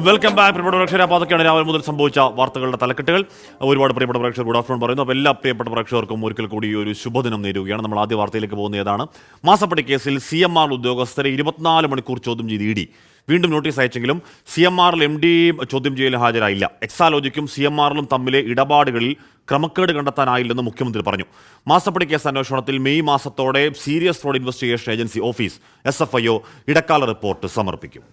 Welcome back പ്രിയപ്പെട്ട പ്രേക്ഷകരെ. അപ്പോൾ അതൊക്കെയാണ് രാവിലെ മുതൽ സംഭവിച്ച വാർത്തകളുടെ തലക്കെട്ടുകൾ. ഒരുപാട് പ്രിയപ്പെട്ട പ്രേക്ഷകർ ഗുഡ് ആഫ്റ്റർനൂൺ പറയുന്നു. അപ്പോൾ എല്ലാ പ്രിയപ്പെട്ട പ്രേക്ഷകർക്കും ഒരിക്കൽ കൂടി ഒരു ശുഭദിനം നേരുകയാണ്. നമ്മൾ ആദ്യ വാർത്തയിലേക്ക് പോകുന്ന ഏതാണ്? മാസപ്പടി കേസിൽ CMR ഉദ്യോഗസ്ഥരെ 24 മണിക്കൂർ ചോദ്യം ചെയ്ത് ED വീണ്ടും നോട്ടീസ് അയച്ചെങ്കിലും CMRL MD ചോദ്യം ചെയ്യലിന് ഹാജരായില്ല. എക്സാലോജിക്കും CMRലും തമ്മിലെ ഇടപാടുകളിൽ ക്രമക്കേട് കണ്ടെത്താനായില്ലെന്ന് മുഖ്യമന്ത്രി പറഞ്ഞു. മാസപ്പടി കേസ് അന്വേഷണത്തിൽ മെയ് മാസത്തോടെ serious fraud investigation agency office SFIO ഇടക്കാല റിപ്പോർട്ട് സമർപ്പിക്കും.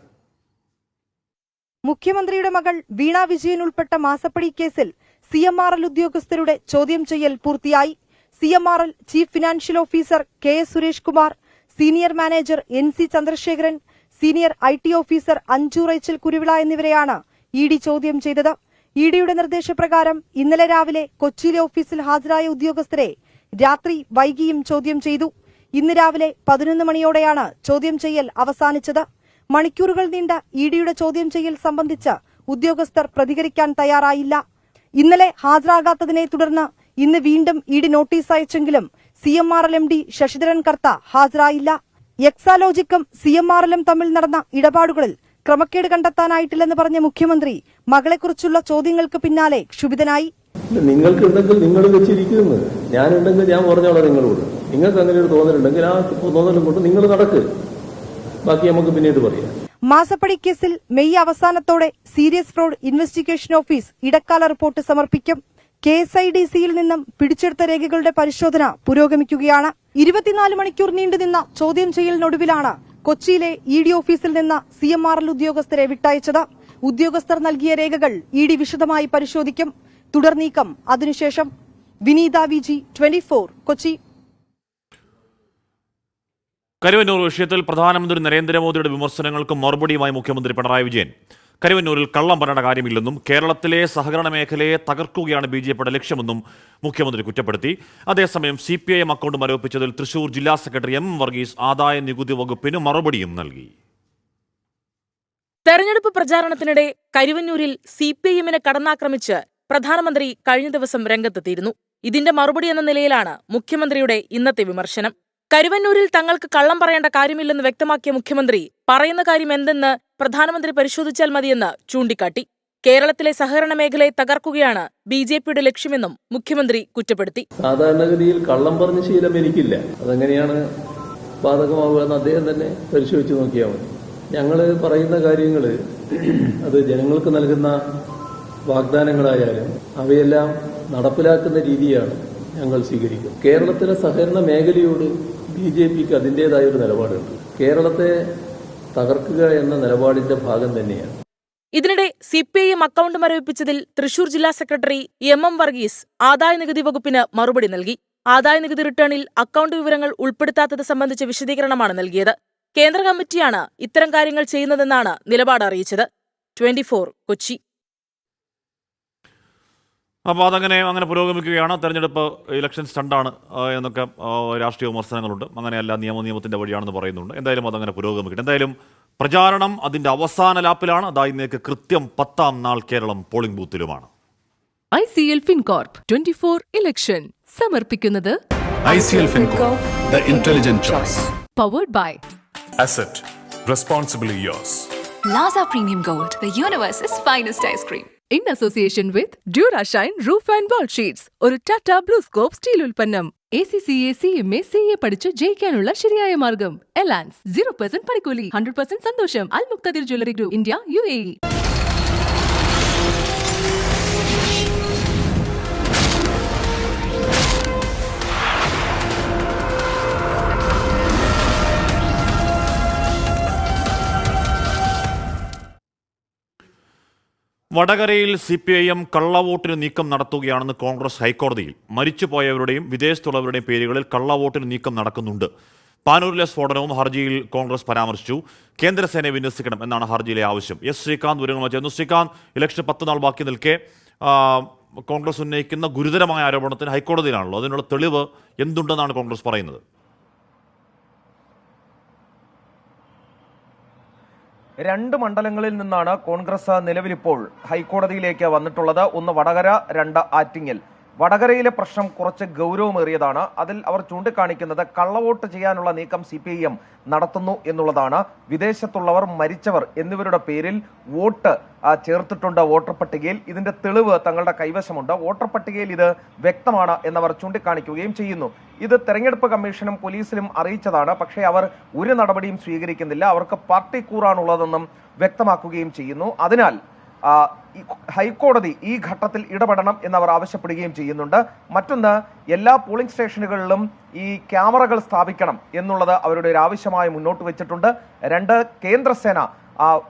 മുഖ്യമന്ത്രിയുടെ മകൾ വീണ വിജയൻ ഉൾപ്പെട്ട മാസപ്പടി കേസിൽ CMRL ഉദ്യോഗസ്ഥരുടെ ചോദ്യം ചെയ്യൽ പൂർത്തിയായി. CMRL chief financial officer KS Suresh Kumar, senior manager NC Chandrasekharan, senior IT officer Anju Rachel Kuruvila എന്നിവരെയാണ് ED ചോദ്യം ചെയ്തത്. EDയുടെ നിർദ്ദേശപ്രകാരം ഇന്നലെ രാവിലെ കൊച്ചിയിലെ ഓഫീസിൽ ഹാജരായ ഉദ്യോഗസ്ഥരെ രാത്രി വൈകിയും ചോദ്യം ചെയ്തു. ഇന്ന് രാവിലെ 11 മണിയോടെയാണ് ചോദ്യം ചെയ്യൽ അവസാനിച്ചത്. മണിക്കൂറുകൾ നീണ്ട EDയുടെ ചോദ്യം ചെയ്യൽ സംബന്ധിച്ച് ഉദ്യോഗസ്ഥർ പ്രതികരിക്കാൻ തയ്യാറായില്ല. ഇന്നലെ ഹാജരാകാത്തതിനെ തുടർന്ന് ഇന്ന് വീണ്ടും ED നോട്ടീസ് അയച്ചെങ്കിലും CMRL MD ശശിധരൻ കർത്ത ഹാജരായില്ല. എക്സാലോജിക്കും CMRലും തമ്മിൽ നടന്ന ഇടപാടുകളിൽ ക്രമക്കേട് കണ്ടെത്താനായിട്ടില്ലെന്ന് പറഞ്ഞ മുഖ്യമന്ത്രി മകളെക്കുറിച്ചുള്ള ചോദ്യങ്ങൾക്ക് പിന്നാലെ ക്ഷുഭിതനായി. നിങ്ങൾക്കുണ്ടെങ്കിൽ നിങ്ങൾ വെച്ചിരിക്കുന്നു, ഞാനുണ്ടെങ്കിൽ ഞാൻ പറഞ്ഞോളാം നിങ്ങളോട്. നിങ്ങൾക്ക് അങ്ങനെ ഒരു തോന്നലുണ്ടെങ്കിൽ ആ തോന്നലും കൊണ്ട് നിങ്ങൾ നടക്ക്, ബാക്കി നമുക്ക് പിന്നീട് പറയാം. മാസപ്പടി കേസിൽ മെയ് അവസാനത്തോടെ സീരിയസ് ഫ്രോഡ് ഇൻവെസ്റ്റിഗേഷൻ ഓഫീസ് ഇടക്കാല റിപ്പോർട്ട് സമർപ്പിക്കും. KSIDCയിൽ നിന്നും പിടിച്ചെടുത്ത രേഖകളുടെ പരിശോധന പുരോഗമിക്കുകയാണ്. 24 മണിക്കൂർ നീണ്ടുനിന്ന ചോദ്യം ചെയ്യലിനൊടുവിലാണ് കൊച്ചിയിലെ ED ഓഫീസിൽ നിന്ന് CMRL ഉദ്യോഗസ്ഥരെ വിട്ടയച്ചത്. ഉദ്യോഗസ്ഥർ നൽകിയ രേഖകൾ ED വിശദമായി പരിശോധിക്കും. തുടർ നീക്കം അതിനുശേഷം. വിനീത VG 24 കൊച്ചി. കരുവന്നൂർ വിഷയത്തിൽ പ്രധാനമന്ത്രി നരേന്ദ്രമോദിയുടെ വിമർശനങ്ങൾക്ക് മറുപടിയുമായി മുഖ്യമന്ത്രി പിണറായി വിജയൻ. കരുവന്നൂരിൽ കള്ളം പറയേണ്ട കാര്യമില്ലെന്നും കേരളത്തിലെ സഹകരണ മേഖലയെ തകർക്കുകയാണ് BJPയുടെ ലക്ഷ്യമെന്നും മുഖ്യമന്ത്രി കുറ്റപ്പെടുത്തി. അതേസമയം CPIM അക്കൗണ്ട് മരവിപ്പിച്ചതിൽ തൃശൂർ ജില്ലാ സെക്രട്ടറി M വർഗീസ് ആദായ നികുതി വകുപ്പിന് മറുപടിയും നൽകി. തെരഞ്ഞെടുപ്പ് പ്രചാരണത്തിനിടെ കരുവന്നൂരിൽ CPIMനെ കടന്നാക്രമിച്ച് പ്രധാനമന്ത്രി കഴിഞ്ഞ ദിവസം രംഗത്തെത്തിയിരുന്നു. ഇതിന്റെ മറുപടി എന്ന നിലയിലാണ് മുഖ്യമന്ത്രിയുടെ ഇന്നത്തെ വിമർശനം. കരുവന്നൂരിൽ തങ്ങൾക്ക് കള്ളം പറയേണ്ട കാര്യമില്ലെന്ന് വ്യക്തമാക്കിയ മുഖ്യമന്ത്രി പറയുന്ന കാര്യം എന്തെന്ന് പ്രധാനമന്ത്രി പരിശോധിച്ചാൽ മതിയെന്ന് ചൂണ്ടിക്കാട്ടി. കേരളത്തിലെ സഹകരണ മേഖലയെ തകർക്കുകയാണ് BJPയുടെ ലക്ഷ്യമെന്നും മുഖ്യമന്ത്രി കുറ്റപ്പെടുത്തി. സാധാരണഗതിയിൽ കള്ളം പറഞ്ഞ ശീലം എനിക്കില്ല. അതെങ്ങനെയാണ് ബാധകമാവുക എന്ന് അദ്ദേഹം തന്നെ പരിശോധിച്ച് നോക്കിയാൽ മതി. ഞങ്ങൾ പറയുന്ന കാര്യങ്ങൾ അത് ജനങ്ങൾക്ക് നൽകുന്ന വാഗ്ദാനങ്ങളായാലും അവയെല്ലാം നടപ്പിലാക്കുന്ന രീതിയാണ് ഞങ്ങൾ സ്വീകരിക്കും. കേരളത്തിലെ സഹകരണ മേഖലയോട് BJPക്ക് അതിൻ്റെതായ ഒരു നിലപാടുണ്ട്. കേരളത്തെ തകർക്കുക എന്ന നിലപാടിന്റെ ഭാഗം തന്നെയാണ്. ഇതിനിടെ CPIM അക്കൗണ്ട് മരവിപ്പിച്ചതിൽ തൃശൂർ ജില്ലാ സെക്രട്ടറി M വർഗീസ് ആദായ നികുതി വകുപ്പിന് മറുപടി നൽകി. ആദായ നികുതി റിട്ടേണിൽ അക്കൗണ്ട് വിവരങ്ങൾ ഉൾപ്പെടുത്താത്തത് സംബന്ധിച്ച വിശദീകരണമാണ് നൽകിയത്. കേന്ദ്ര കമ്മിറ്റിയാണ് ഇത്തരം കാര്യങ്ങൾ ചെയ്യുന്നതെന്നാണ് നിലപാട് അറിയിച്ചത്. 24 കൊച്ചി. അപ്പോൾ അങ്ങനെ പുരോഗമിക്കുകയാണ്. തെരഞ്ഞെടുപ്പ് ഇലക്ഷൻ സ്റ്റണ്ടാണ് എന്നൊക്കെ രാഷ്ട്രീയ വിമർശനങ്ങളുണ്ട്. അങ്ങനെയല്ല, നിയമത്തിൻ്റെ വഴിയാണെന്ന് പറയുന്നുണ്ട്. എന്തായാലും അതങ്ങനെ പുരോഗമിക്കട്ടെ. എന്തായാലും പ്രചാരണം അതിൻ്റെ അവസാന ലാപ്പിലാണ്. അതാ ഇന്നേക്ക് കൃത്യം 10ാം നാൾ കേരളം പോളിംഗ് ബൂത്തിലുമാണ്. ICL FinCorp 24 ഇലക്ഷൻ സമർപ്പിക്കുന്നത് ICL FinCorp, the intelligent choice. Powered by Asset, responsibly yours. Laza Premium Gold, the universe's finest ice cream. in association with Durashine Roof and Wall Sheets, ഒരു ടാറ്റ ബ്ലൂസ്കോപ്പ് സ്റ്റീൽ ഉൽപ്പന്നം. ACCA CMA CA പഠിച്ച് ജയിക്കാനുള്ള ശരിയായ മാർഗം. എലാൻസ് 0% പണിക്കൂലി, 100% സന്തോഷം. അൽ മുക്തദിർ jewellery group, India, UAE. വടകരയിൽ CPIM കള്ളവോട്ടിന് നീക്കം നടത്തുകയാണെന്ന് കോൺഗ്രസ് ഹൈക്കോടതിയിൽ. മരിച്ചുപോയവരുടെയും വിദേശത്തുള്ളവരുടെയും പേരുകളിൽ കള്ളവോട്ടിന് നീക്കം നടക്കുന്നുണ്ട്. പാനൂരിലെ സ്ഫോടനവും ഹർജിയിൽ കോൺഗ്രസ് പരാമർശിച്ചു. കേന്ദ്രസേനയെ വിന്യസിക്കണം എന്നാണ് ഹർജിയിലെ ആവശ്യം. ശ്രീകാന്ത് വിവരങ്ങൾ ചേർന്നു. ശ്രീകാന്ത്, ഇലക്ഷൻ 10 നാൾ ബാക്കി നിൽക്കെ കോൺഗ്രസ് ഉന്നയിക്കുന്ന ഗുരുതരമായ ആരോപണത്തിന് ഹൈക്കോടതിയിലാണല്ലോ. അതിനുള്ള തെളിവ് എന്തുണ്ടെന്നാണ് കോൺഗ്രസ് പറയുന്നത്? 2 മണ്ഡലങ്ങളിൽ നിന്നാണ് കോൺഗ്രസ് നിലവിലിപ്പോൾ ഹൈക്കോടതിയിലേക്ക് വന്നിട്ടുള്ളത്. ഒന്ന് വടകര, 2 ആറ്റിങ്ങൽ. വടകരയിലെ പ്രശ്നം കുറച്ച് ഗൗരവമേറിയതാണ്. അതിൽ അവർ ചൂണ്ടിക്കാണിക്കുന്നത് കള്ളവോട്ട് ചെയ്യാനുള്ള നീക്കം CPIM നടത്തുന്നു എന്നുള്ളതാണ്. വിദേശത്തുള്ളവർ, മരിച്ചവർ എന്നിവരുടെ പേരിൽ വോട്ട് ചേർത്തിട്ടുണ്ട് വോട്ടർ പട്ടികയിൽ. ഇതിന്റെ തെളിവ് തങ്ങളുടെ കൈവശമുണ്ട്. വോട്ടർ പട്ടികയിൽ ഇത് വ്യക്തമാണ് എന്നവർ ചൂണ്ടിക്കാണിക്കുകയും ചെയ്യുന്നു. ഇത് തെരഞ്ഞെടുപ്പ് കമ്മീഷനും പോലീസിലും അറിയിച്ചതാണ്. പക്ഷേ അവർ ഒരു നടപടിയും സ്വീകരിക്കുന്നില്ല. അവർക്ക് പാർട്ടി കൂറാണുള്ളതെന്നും വ്യക്തമാക്കുകയും ചെയ്യുന്നു. അതിനാൽ ഹൈക്കോടതി ഈ ഘട്ടത്തിൽ ഇടപെടണം എന്നവർ ആവശ്യപ്പെടുകയും ചെയ്യുന്നുണ്ട്. മറ്റൊന്ന്, എല്ലാ പോളിംഗ് സ്റ്റേഷനുകളിലും ഈ ക്യാമറകൾ സ്ഥാപിക്കണം എന്നുള്ളത് അവരുടെ ഒരു ആവശ്യമായി മുന്നോട്ട് വെച്ചിട്ടുണ്ട്. 2, കേന്ദ്രസേന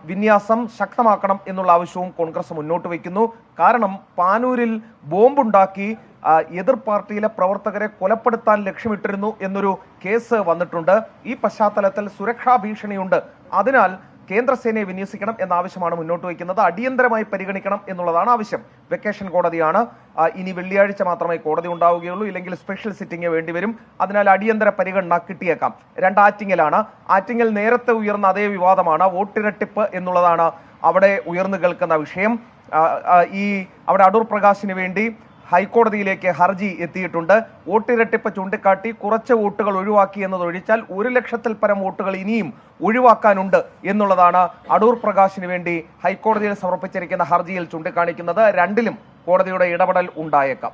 വിന്യാസം ശക്തമാക്കണം എന്നുള്ള ആവശ്യവും കോൺഗ്രസ് മുന്നോട്ട് വയ്ക്കുന്നു. കാരണം പാനൂരിൽ ബോംബുണ്ടാക്കി എതിർ പാർട്ടിയിലെ പ്രവർത്തകരെ കൊലപ്പെടുത്താൻ ലക്ഷ്യമിട്ടിരുന്നു എന്നൊരു കേസ് വന്നിട്ടുണ്ട്. ഈ പശ്ചാത്തലത്തിൽ സുരക്ഷാ ഭീഷണിയുണ്ട്. അതിനാൽ കേന്ദ്രസേനയെ വിന്യസിക്കണം എന്ന ആവശ്യമാണ് മുന്നോട്ട് വയ്ക്കുന്നത്. അടിയന്തരമായി പരിഗണിക്കണം എന്നുള്ളതാണ് ആവശ്യം. വെക്കേഷൻ കോടതിയാണ്. ഇനി വെള്ളിയാഴ്ച മാത്രമേ കോടതി ഉണ്ടാവുകയുള്ളൂ. ഇല്ലെങ്കിൽ സ്പെഷ്യൽ സിറ്റിംഗ് വേണ്ടിവരും. അതിനാൽ അടിയന്തര പരിഗണന കിട്ടിയേക്കാം. 2 ആറ്റിങ്ങലാണ്. ആറ്റിങ്ങൽ നേരത്തെ ഉയർന്ന അതേ വിവാദമാണ്. വോട്ടിരട്ടിപ്പ് എന്നുള്ളതാണ് അവിടെ ഉയർന്നു കേൾക്കുന്ന വിഷയം. അവിടെ അടൂർ പ്രകാശിന് വേണ്ടി ഹൈക്കോടതിയിലേക്ക് ഹർജി എത്തിയിട്ടുണ്ട്. വോട്ടിരട്ടിപ്പ് ചൂണ്ടിക്കാട്ടി കുറച്ച് വോട്ടുകൾ ഒഴിവാക്കി എന്നതൊഴിച്ചാൽ 1 ലക്ഷത്തിൽ പരം വോട്ടുകൾ ഇനിയും ഒഴിവാക്കാനുണ്ട് എന്നുള്ളതാണ് അടൂർ പ്രകാശിന് വേണ്ടി ഹൈക്കോടതിയിൽ സമർപ്പിച്ചിരിക്കുന്ന ഹർജിയിൽ ചൂണ്ടിക്കാണിക്കുന്നത്. 2ലും കോടതിയുടെ ഇടപെടൽ ഉണ്ടായേക്കാം.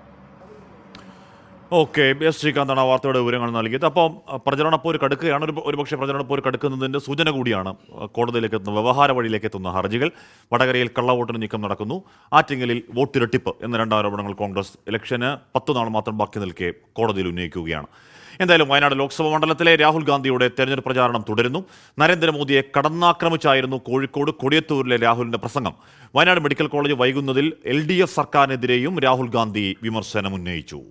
ഓക്കെ, എസ് ശ്രീകാന്താണ് ആ വാർത്തയുടെ വിവരങ്ങൾ നൽകിയത്. അപ്പോൾ പ്രചരണപ്പോര് കടുക്കുകയാണ്. ഒരുപക്ഷെ പ്രചരണപ്പോര് കടുക്കുന്നതിൻ്റെ സൂചന കൂടിയാണ് കോടതിയിലേക്ക് എത്തുന്ന, വ്യവഹാര വഴിയിലേക്ക് എത്തുന്ന ഹർജികൾ. വടകരയിൽ കള്ളവോട്ടിന് നീക്കം നടക്കുന്നു, ആറ്റിങ്ങലിൽ വോട്ടിരട്ടിപ്പ് എന്ന 2 ആരോപണങ്ങൾ കോൺഗ്രസ് ഇലക്ഷന് 10 നാൾ മാത്രം ബാക്കി നിൽക്കെ കോടതിയിൽ ഉന്നയിക്കുകയാണ്. എന്തായാലും വയനാട് ലോക്സഭാ മണ്ഡലത്തിലെ രാഹുൽ ഗാന്ധിയുടെ തെരഞ്ഞെടുപ്പ് പ്രചാരണം തുടരുന്നു. നരേന്ദ്രമോദിയെ കടന്നാക്രമിച്ചായിരുന്നു കോഴിക്കോട് കൊടിയത്തൂരിലെ രാഹുലിന്റെ പ്രസംഗം. വയനാട് മെഡിക്കൽ കോളേജ് വൈകുന്നതിൽ LDF സർക്കാരിനെതിരെയും രാഹുൽ ഗാന്ധി വിമർശനം ഉന്നയിച്ചു.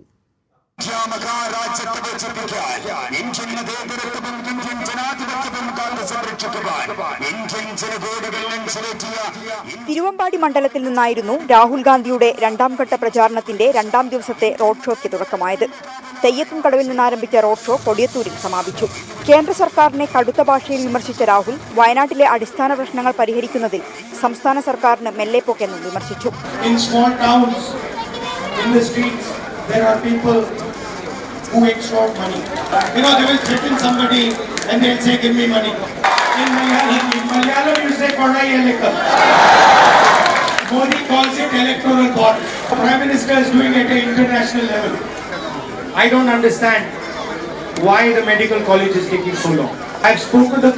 തിരുവമ്പാടി മണ്ഡലത്തിൽ നിന്നായിരുന്നു രാഹുൽ ഗാന്ധിയുടെ 2ാം ഘട്ട പ്രചാരണത്തിന്റെ 2ാം ദിവസത്തെ റോഡ് ഷോയ്ക്ക് തുടക്കമായത്. തെയ്യത്തും കടവിൽ നിന്നാരംഭിച്ച റോഡ് ഷോ കൊടിയത്തൂരിൽ സമാപിച്ചു. കേന്ദ്ര സർക്കാരിനെ കടുത്ത ഭാഷയിൽ വിമർശിച്ച രാഹുൽ വയനാട്ടിലെ അടിസ്ഥാന പ്രശ്നങ്ങൾ പരിഹരിക്കുന്നതിൽ സംസ്ഥാന സർക്കാരിന് മെല്ലെപ്പോക്കെന്നും വിമർശിച്ചു. who extort money. You know, they will threaten somebody and they'll say, give me money. In Malayalam you say, Kodayalekam. Modi calls it electoral bond. The Prime Minister is doing it at an international level. I don't understand why the medical college is taking so long. I've spoken to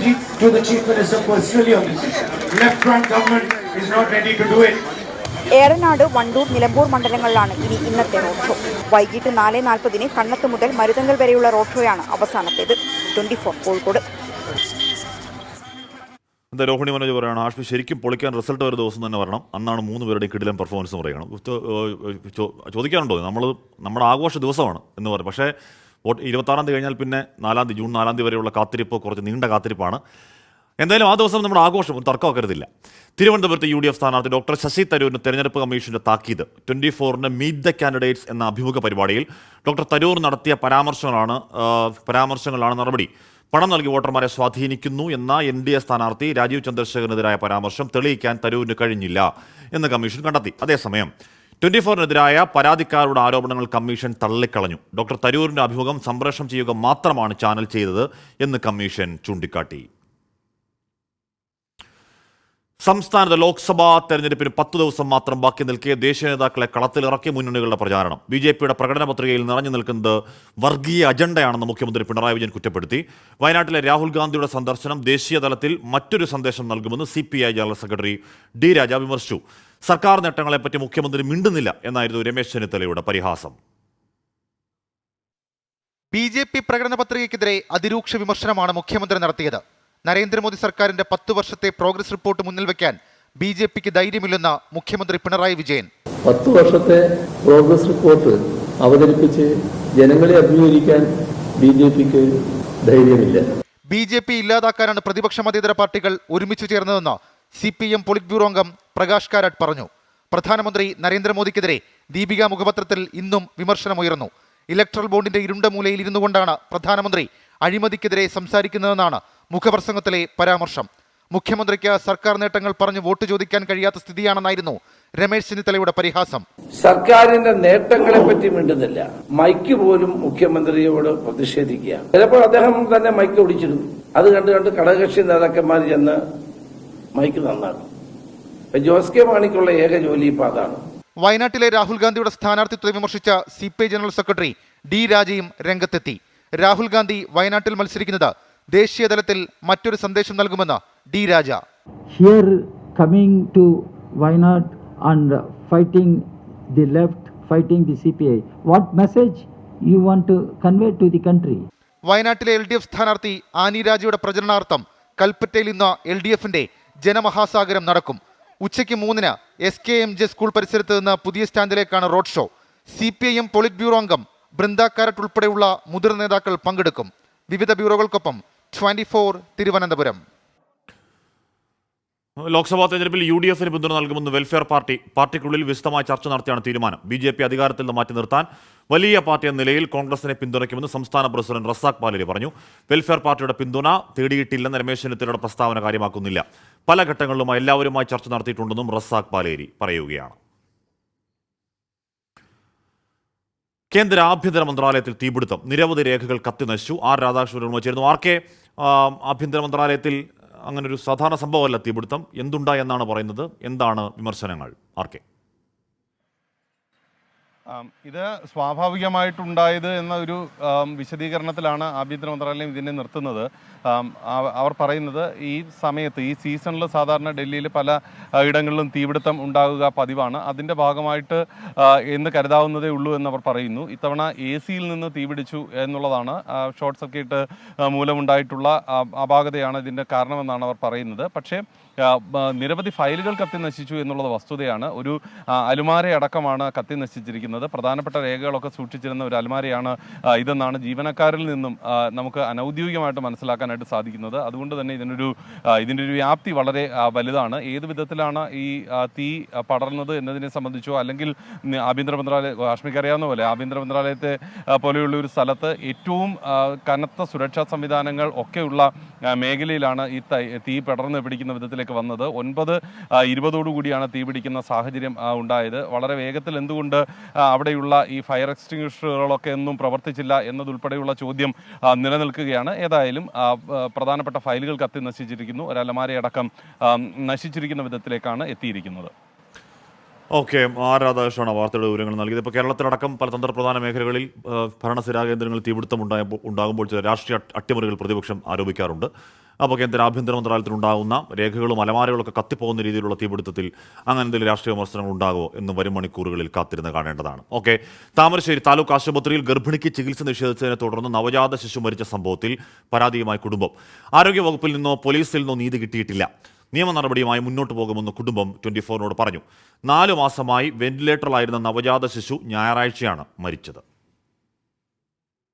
the Chief Minister personally on this issue. Left-front government is not ready to do it. Eranad, Wandoor, Nilambur മണ്ഡലങ്ങളിലാണ് ഇനി ഇന്നത്തെ road show. വൈകിട്ട് 4:40 കണ്ണത്ത് മുതൽ മരുതങ്കൽ വരെയുള്ള road ഷോയാണ് അവസാനത്തേത്. 24 കോഴിക്കോട്. എന്താ രോഹിണി മനോജ് പറയുകയാണ്, ആഷ്മി ശരിക്കും പൊളിക്കാൻ റിസൾട്ട് ഒരു ദിവസം തന്നെ വരണം. അന്നാണ് 3 പേരുടെ കിടിലൻ പെർഫോമൻസ് പറയുകയാണ്. ചോദിക്കാറുണ്ടോ, നമ്മുടെ ആഘോഷ ദിവസമാണ് എന്ന് പറയും. പക്ഷേ 26-ാം തീയതി കഴിഞ്ഞാൽ പിന്നെ ജൂൺ 4-ാം തീയതി വരെയുള്ള കാത്തിരിപ്പ് കുറച്ച് നീണ്ട കാത്തിരിപ്പാണ്. എന്തായാലും ആ ദിവസം നമ്മുടെ ആഘോഷം തർക്കമാക്കരുതില്ല. തിരുവനന്തപുരത്ത് UDF സ്ഥാനാർത്ഥി ഡോക്ടർ ശശി തരൂരിന് തെരഞ്ഞെടുപ്പ് കമ്മീഷന്റെ താക്കീത്. 24-ന് മീറ്റ് ദ കാൻഡിഡേറ്റ്സ് എന്ന അഭിമുഖ പരിപാടിയിൽ ഡോക്ടർ തരൂർ നടത്തിയ പരാമർശങ്ങളാണ് നടപടി. പണം നൽകി വോട്ടർമാരെ സ്വാധീനിക്കുന്നു എന്ന NDA സ്ഥാനാർത്ഥി രാജീവ് ചന്ദ്രശേഖരനെതിരായ പരാമർശം തെളിയിക്കാൻ തരൂരിന് കഴിഞ്ഞില്ല എന്ന് കമ്മീഷൻ കണ്ടെത്തി. അതേസമയം 24-നെതിരായ പരാതിക്കാരുടെ ആരോപണങ്ങൾ കമ്മീഷൻ തള്ളിക്കളഞ്ഞു. ഡോക്ടർ തരൂരിന്റെ അഭിമുഖം സംപ്രേഷണം ചെയ്യുക മാത്രമാണ് ചാനൽ ചെയ്തത് എന്ന് കമ്മീഷൻ ചൂണ്ടിക്കാട്ടി. സംസ്ഥാനത്ത് ലോക്സഭാ തെരഞ്ഞെടുപ്പിന് 10 ദിവസം മാത്രം ബാക്കി നിൽക്കെ ദേശീയ നേതാക്കളെ കളത്തിലിറക്കി മുന്നണികളുടെ പ്രചാരണം. BJPയുടെ പ്രകടന പത്രികയിൽ നിറഞ്ഞു നിൽക്കുന്നത് വർഗീയ അജണ്ടയാണെന്ന് മുഖ്യമന്ത്രി പിണറായി വിജയൻ കുറ്റപ്പെടുത്തി. വയനാട്ടിലെ രാഹുൽ ഗാന്ധിയുടെ സന്ദർശനം ദേശീയ തലത്തിൽ മറ്റൊരു സന്ദേശം നൽകുമെന്ന് CPI ജനറൽ സെക്രട്ടറി D രാജ വിമർശിച്ചു. സർക്കാർ നേട്ടങ്ങളെപ്പറ്റി മുഖ്യമന്ത്രി മിണ്ടുന്നില്ല എന്നായിരുന്നു രമേശ് ചെന്നിത്തലയുടെ പരിഹാസം. BJP പ്രകടന പത്രികയ്ക്കെതിരെ അതിരൂക്ഷ വിമർശനമാണ് മുഖ്യമന്ത്രി നടത്തിയത്. നരേന്ദ്രമോദി സർക്കാരിന്റെ 10 വർഷത്തെ പ്രോഗ്രസ് റിപ്പോർട്ട് മുന്നിൽ വെക്കാൻ BJPക്ക് ധൈര്യമില്ലെന്ന് മുഖ്യമന്ത്രി പിണറായി വിജയൻ. 10 വർഷത്തെ പ്രോഗ്രസ് റിപ്പോർട്ട് അവതരിപ്പിച്ച് ജനങ്ങളെ അഭിമുഖീകരിക്കാൻ BJPക്ക് ധൈര്യമില്ല. BJP ഇല്ലാതാക്കാനാണ് പ്രതിപക്ഷ മതേതര പാർട്ടികൾ ഒരുമിച്ച് ചേർന്നതെന്ന് CPM പോളിറ്റ് ബ്യൂറോ അംഗം പ്രകാശ് കാരാട്ട് പറഞ്ഞു. പ്രധാനമന്ത്രി നരേന്ദ്രമോദിക്കെതിരെ ദീപിക മുഖപത്രത്തിൽ ഇന്നും വിമർശനമുയർന്നു. ഇലക്ട്രൽ ബോണ്ടിന്റെ ഇരുണ്ട മൂലയിൽ ഇരുന്നുകൊണ്ടാണ് പ്രധാനമന്ത്രി അഴിമതിക്കെതിരെ സംസാരിക്കുന്നതെന്നാണ് മുഖപ്രസംഗത്തിലെ പരാമർശം. മുഖ്യമന്ത്രിക്ക് സർക്കാർ നേട്ടങ്ങൾ പറഞ്ഞ് വോട്ട് ചോദിക്കാൻ കഴിയാത്ത സ്ഥിതിയാണെന്നായിരുന്നു രമേശ് ചെന്നിത്തലയുടെ പരിഹാസം. സർക്കാരിന്റെ നേട്ടങ്ങളെ പറ്റി മിണ്ടുന്നില്ല. മൈക്ക് പോലും മുഖ്യമന്ത്രിയോട് പ്രതിഷേധിക്കുക. ചിലപ്പോൾ അദ്ദേഹം തന്നെ മൈക്ക് ഒടിച്ചിടും. അത് കണ്ട് ഘടകകക്ഷി നേതാക്കന്മാർ ചെന്ന് മൈക്ക് നന്നാക്കും. ജോസ് കെ മാണിക്കുള്ള ഏക ജോലി ഇപ്പം അതാണ്. വയനാട്ടിലെ രാഹുൽ ഗാന്ധിയുടെ സ്ഥാനാർത്ഥിത്വത്തെ വിമർശിച്ച CPI ജനറൽ സെക്രട്ടറി D രാജയും രംഗത്തെത്തി. രാഹുൽ ഗാന്ധി വയനാട്ടിൽ മത്സരിക്കുന്നത് ദേശീയ തലത്തിൽ മറ്റൊരു സന്ദേശം നൽകുമെന്ന് D Raja. Here coming to Wayanad and fighting the left, fighting the CPI, what message you want to convey to the country? വയനാട്ടിലെ LDF സ്ഥാനാർത്ഥി ആനി രാജയുടെ പ്രചരണാർത്ഥം കൽപ്പറ്റയിൽ ഇന്ന് LDFന്റെ ജനമഹാസാഗരം നടക്കും. ഉച്ചയ്ക്ക് 3-ന് SKMJ സ്കൂൾ പരിസരത്ത് നിന്ന് പുതിയ സ്റ്റാൻഡിലേക്കാണ് road show. CPIM polit bureau അംഗം ബൃന്ദ കാരറ്റ് ഉൾപ്പെടെയുള്ള മുതിർന്ന നേതാക്കൾ പങ്കെടുക്കും. വിവിധ ബ്യൂറോകൾക്കൊപ്പം 24 തിരുവനന്തപുരം. ലോക്സഭാ തെരഞ്ഞെടുപ്പിൽ UDFന് പിന്തുണ നൽകുമെന്ന് വെൽഫെയർ പാർട്ടിക്കുള്ളിൽ വിശദമായ ചർച്ച നടത്തിയാണ് തീരുമാനം. BJP അധികാരത്തിൽ നിന്ന് മാറ്റി നിർത്താൻ വലിയ പാർട്ടി എന്ന നിലയിൽ കോൺഗ്രസിനെ പിന്തുണയ്ക്കുമെന്ന് സംസ്ഥാന പ്രസിഡന്റ് റസാഖ് പാലേരി പറഞ്ഞു. വെൽഫെയർ പാർട്ടിയുടെ പിന്തുണ തേടിയിട്ടില്ലെന്ന് രമേശ് ചെന്നിത്തലയുടെ പ്രസ്താവന കാര്യമാക്കുന്നില്ല. പല ഘട്ടങ്ങളിലുമായി എല്ലാവരുമായി ചർച്ച നടത്തിയിട്ടുണ്ടെന്നും റസാഖ് പാലേരി പറയുകയാണ്. കേന്ദ്ര ആഭ്യന്തര മന്ത്രാലയത്തിൽ തീപിടുത്തം, നിരവധി രേഖകൾ കത്തിനശിച്ചു. R രാധാകൃഷ്ണൻ ചേരുന്നു. RK, ആഭ്യന്തര മന്ത്രാലയത്തിൽ അങ്ങനൊരു സാധാരണ സംഭവമല്ല തീപിടുത്തം. എന്തുണ്ടായി എന്നാണ് പറയുന്നത്? എന്താണ് വിമർശനങ്ങൾ? RK. ഇത് സ്വാഭാവികമായിട്ടുണ്ടായത് എന്ന ഒരു വിശദീകരണത്തിലാണ് ആഭ്യന്തര മന്ത്രാലയം ഇതിനെ നിർത്തുന്നത്. അവർ പറയുന്നത് ഈ സമയത്ത് ഈ സീസണിൽ സാധാരണ ഡൽഹിയിൽ പല ഇടങ്ങളിലും തീപിടുത്തം ഉണ്ടാകുക പതിവാണ്. അതിൻ്റെ ഭാഗമായിട്ട് എന്ന് കരുതാവുന്നതേ ഉള്ളൂ എന്നവർ പറയുന്നു. ഇത്തവണ AC-യിൽ നിന്ന് തീപിടിച്ചു എന്നുള്ളതാണ് ഷോർട്ട് സർക്യൂട്ട് മൂലമുണ്ടായിട്ടുള്ള അപാകതയാണ് ഇതിൻ്റെ കാരണമെന്നാണ് അവർ പറയുന്നത്. പക്ഷേ നിരവധി ഫയലുകൾ കത്തി നശിച്ചു എന്നുള്ളത് വസ്തുതയാണ്. ഒരു അലുമാരയടക്കമാണ് കത്തി നശിച്ചിരിക്കുന്നത്. പ്രധാനപ്പെട്ട രേഖകളൊക്കെ സൂക്ഷിച്ചിരുന്ന ഒരു അലുമാരയാണ് ഇതെന്നാണ് ജീവനക്കാരിൽ നിന്നും നമുക്ക് അനൗദ്യോഗികമായിട്ട് മനസ്സിലാക്കാനായിട്ട് സാധിക്കുന്നത്. അതുകൊണ്ട് തന്നെ ഇതിൻ്റെ ഒരു വ്യാപ്തി വളരെ വലുതാണ്. ഏത് വിധത്തിലാണ് ഈ തീ പടർന്നത് എന്നതിനെ സംബന്ധിച്ചോ അല്ലെങ്കിൽ ആഭ്യന്തര മന്ത്രാലയം, കാശ്മീർക്ക് അറിയാവുന്ന പോലെ ആഭ്യന്തര മന്ത്രാലയത്തെ പോലെയുള്ള ഒരു സ്ഥലത്ത് ഏറ്റവും കനത്ത സുരക്ഷാ സംവിധാനങ്ങൾ ഒക്കെയുള്ള മേഖലയിലാണ് ഈ തീ പടർന്ന് പിടിക്കുന്ന വിധത്തിലേക്ക് വന്നത്. 9:20 തീപിടിക്കുന്ന സാഹചര്യം ഉണ്ടായത്. വളരെ വേഗത്തിൽ എന്തുകൊണ്ട് അവിടെയുള്ള ഈ ഫയർ എക്സ്റ്റിങ്വിഷറുകളൊക്കെ ഒന്നും പ്രവർത്തിച്ചില്ല എന്നതുൾപ്പെടെയുള്ള ചോദ്യം നിലനിൽക്കുകയാണ്. ഏതായാലും പ്രധാനപ്പെട്ട ഫയലുകൾ കത്തി നശിച്ചിരിക്കുന്നു. ഒരു അലമാരയടക്കം നശിച്ചിരിക്കുന്ന വിധത്തിലേക്കാണ് എത്തിയിരിക്കുന്നത്. ഓക്കെ, R രാധാകൃഷ്ണനാണ് വാർത്തയുടെ വിവരങ്ങൾ നൽകിയത്. ഇപ്പോൾ കേരളത്തിലടക്കം പല തന്ത്രപ്രധാന മേഖലകളിൽ ഭരണസ്ഥിരാ കേന്ദ്രങ്ങളിൽ തീപിടുത്തം ഉണ്ടാകുമ്പോൾ ചില രാഷ്ട്രീയ അട്ടിമറികൾ പ്രതിപക്ഷം ആരോപിക്കാറുണ്ട്. അപ്പോൾ കേന്ദ്ര ആഭ്യന്തര മന്ത്രാലയത്തിലുണ്ടാകുന്ന രേഖകളും അലമാരകളൊക്കെ കത്തിപ്പോകുന്ന രീതിയിലുള്ള തീപിടുത്തത്തിൽ അങ്ങനെ എന്തെങ്കിലും രാഷ്ട്രീയ വിമർശനങ്ങൾ ഉണ്ടാകുമോ എന്ന് വരും മണിക്കൂറുകളിൽ കാത്തിരുന്ന് കാണേണ്ടതാണ്. ഓക്കെ, താമരശ്ശേരി താലൂക്ക് ആശുപത്രിയിൽ ഗർഭിണിക്ക് ചികിത്സ നിഷേധിച്ചതിനെ തുടർന്ന് നവജാത ശിശു മരിച്ച സംഭവത്തിൽ പരാതിയുമായി കുടുംബം. ആരോഗ്യവകുപ്പിൽ നിന്നോ പോലീസിൽ നിന്നോ നീതി കിട്ടിയിട്ടില്ല. നിയമ നടപടിയുമായി മുന്നോട്ട് പോകുമെന്ന് കുടുംബം 24-നോട് പറഞ്ഞു. 4 മാസമായി വെന്റിലേറ്ററിലായിരുന്ന നവജാത ശിശു ഞായറാഴ്ചയാണ് മരിച്ചത്.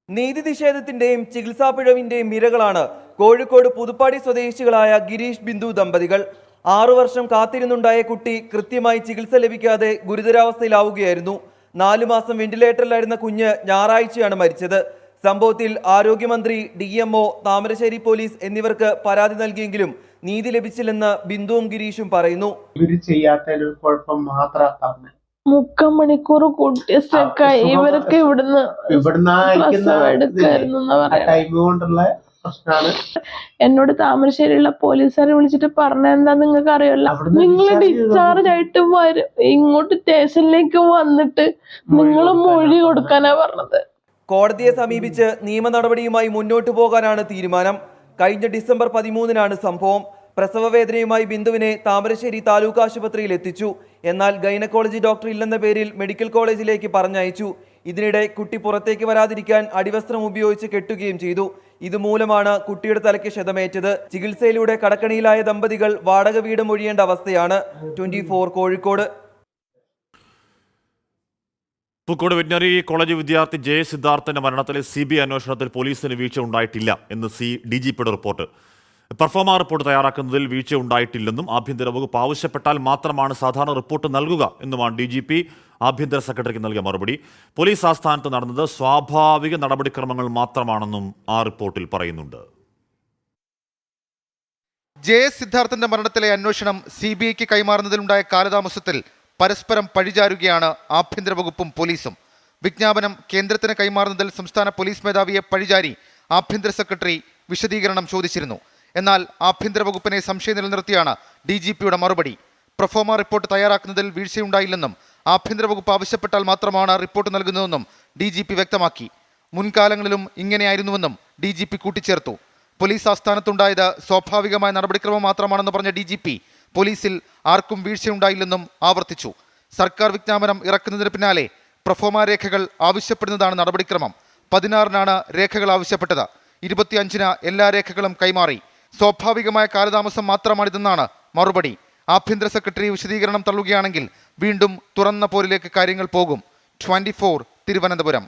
നീതി നിഷേധത്തിന്റെയും ചികിത്സാ പിഴവിന്റെയും ഇരകളാണ് കോഴിക്കോട് പുതുപ്പാടി സ്വദേശികളായ ഗിരീഷ് ബിന്ദു ദമ്പതികൾ. 6 വർഷം കാത്തിരുന്നുണ്ടായ കുട്ടി കൃത്യമായി ചികിത്സ ലഭിക്കാതെ ഗുരുതരാവസ്ഥയിലാവുകയായിരുന്നു. 4 മാസം വെന്റിലേറ്ററിലായിരുന്ന കുഞ്ഞ് ഞായറാഴ്ചയാണ് മരിച്ചത്. സംഭവത്തിൽ ആരോഗ്യമന്ത്രി, DMO, താമരശ്ശേരി പോലീസ് എന്നിവർക്ക് പരാതി നൽകിയെങ്കിലും നീതി ലഭിച്ചില്ലെന്ന് ബിന്ദുവും ഗിരീഷും പറയുന്നു. ഇവര് ചെയ്യാത്ത കുഴപ്പം മാത്രമാണ്. 3 മണിക്കൂർ കുട്ടി സ്റ്റക്കായി. ഇവരൊക്കെ ഇവിടുന്ന് ടൈം കൊണ്ടുള്ള പ്രശ്നമാണ്. എന്നോട് താമരശ്ശേരിയുള്ള പോലീസുകാരെ വിളിച്ചിട്ട് പറഞ്ഞെന്താ നിങ്ങൾക്ക് അറിയല്ലോ, നിങ്ങൾ ഡിസ്ചാർജ് ആയിട്ട് വരും, ഇങ്ങോട്ട് സ്റ്റേഷനിലേക്ക് വന്നിട്ട് നിങ്ങൾ മൊഴി കൊടുക്കാനാ പറഞ്ഞത്. കോടതിയെ സമീപിച്ച് നിയമ നടപടിയുമായി മുന്നോട്ടു പോകാനാണ് തീരുമാനം. കഴിഞ്ഞ ഡിസംബർ 13-നാണ് സംഭവം. പ്രസവവേദനയുമായി ബിന്ദുവിനെ താമരശ്ശേരി താലൂക്ക് ആശുപത്രിയിൽ എത്തിച്ചു. എന്നാൽ ഗൈനക്കോളജി ഡോക്ടർ ഇല്ലെന്ന പേരിൽ മെഡിക്കൽ കോളേജിലേക്ക് പറഞ്ഞയച്ചു. ഇതിനിടെ കുട്ടി പുറത്തേക്ക് വരാതിരിക്കാൻ അടിവസ്ത്രം ഉപയോഗിച്ച് കെട്ടുകയും ചെയ്തു. ഇതുമൂലമാണ് കുട്ടിയുടെ തലയ്ക്ക് ക്ഷതമേറ്റത്. ചികിത്സയിലൂടെ കടക്കണിയിലായ ദമ്പതികൾ വാടക വീട് ഒഴിയേണ്ട അവസ്ഥയാണ്. 24 കോഴിക്കോട്. പൂക്കോട് വെറ്റിനറി കോളേജ് വിദ്യാർത്ഥി J. സിദ്ധാർത്ഥന്റെ മരണത്തിലെ CBI അന്വേഷണത്തിൽ പോലീസിന് വീഴ്ച ഉണ്ടായിട്ടില്ല എന്ന് DGPയുടെ റിപ്പോർട്ട്. പെർഫോമ റിപ്പോർട്ട് തയ്യാറാക്കുന്നതിൽ വീഴ്ച ഉണ്ടായിട്ടില്ലെന്നും ആഭ്യന്തര വകുപ്പ് ആവശ്യപ്പെട്ടാൽ മാത്രമാണ് സാധാരണ റിപ്പോർട്ട് നൽകുക എന്നുമാണ് DGP ആഭ്യന്തര സെക്രട്ടറിക്ക് നൽകിയ മറുപടി. പോലീസ് ആസ്ഥാനത്ത് നടന്നത് സ്വാഭാവിക നടപടിക്രമങ്ങൾ മാത്രമാണെന്നും ആ റിപ്പോർട്ടിൽ പറയുന്നുണ്ട്. JS സിദ്ധാർത്ഥന്റെ മരണത്തിലെ അന്വേഷണം CBIക്ക് കൈമാറുന്നതിലുണ്ടായ കാലതാമസത്തിൽ പരസ്പരം പഴിചാരുകയാണ് ആഭ്യന്തര വകുപ്പും പോലീസും. വിജ്ഞാപനം കേന്ദ്രത്തിന് കൈമാറുന്നതിൽ സംസ്ഥാന പോലീസ് മേധാവിയെ പഴിചാരി ആഭ്യന്തര സെക്രട്ടറി വിശദീകരണം ചോദിച്ചിരുന്നു. എന്നാൽ ആഭ്യന്തര വകുപ്പിനെ സംശയം നിലനിർത്തിയാണ് DGPയുടെ മറുപടി. പ്രൊഫോമ റിപ്പോർട്ട് തയ്യാറാക്കുന്നതിൽ വീഴ്ചയുണ്ടായില്ലെന്നും ആഭ്യന്തര വകുപ്പ് ആവശ്യപ്പെട്ടാൽ മാത്രമാണ് റിപ്പോർട്ട് നൽകുന്നതെന്നും DGP വ്യക്തമാക്കി. മുൻകാലങ്ങളിലും ഇങ്ങനെയായിരുന്നുവെന്നും DGP കൂട്ടിച്ചേർത്തു. പോലീസ് ആസ്ഥാനത്തുണ്ടായത് സ്വാഭാവികമായ നടപടിക്രമം മാത്രമാണെന്ന് പറഞ്ഞ DGP പോലീസിൽ ആർക്കും വീഴ്ചയുണ്ടായില്ലെന്നും ആവർത്തിച്ചു. സർക്കാർ വിജ്ഞാപനം ഇറക്കുന്നതിന് പിന്നാലെ പ്രൊഫോമ രേഖകൾ ആവശ്യപ്പെടുന്നതാണ് നടപടിക്രമം. 16-നാണ് രേഖകൾ ആവശ്യപ്പെട്ടത്. 25-ന് എല്ലാ രേഖകളും കൈമാറി. സ്വാഭാവികമായ കാലതാമസം മാത്രമാണിതെന്നാണ് മറുപടി. ആഭ്യന്തര സെക്രട്ടറി വിശദീകരണം തള്ളുകയാണെങ്കിൽ വീണ്ടും തുറന്ന പോരിലേക്ക് കാര്യങ്ങൾ പോകും. 24 തിരുവനന്തപുരം.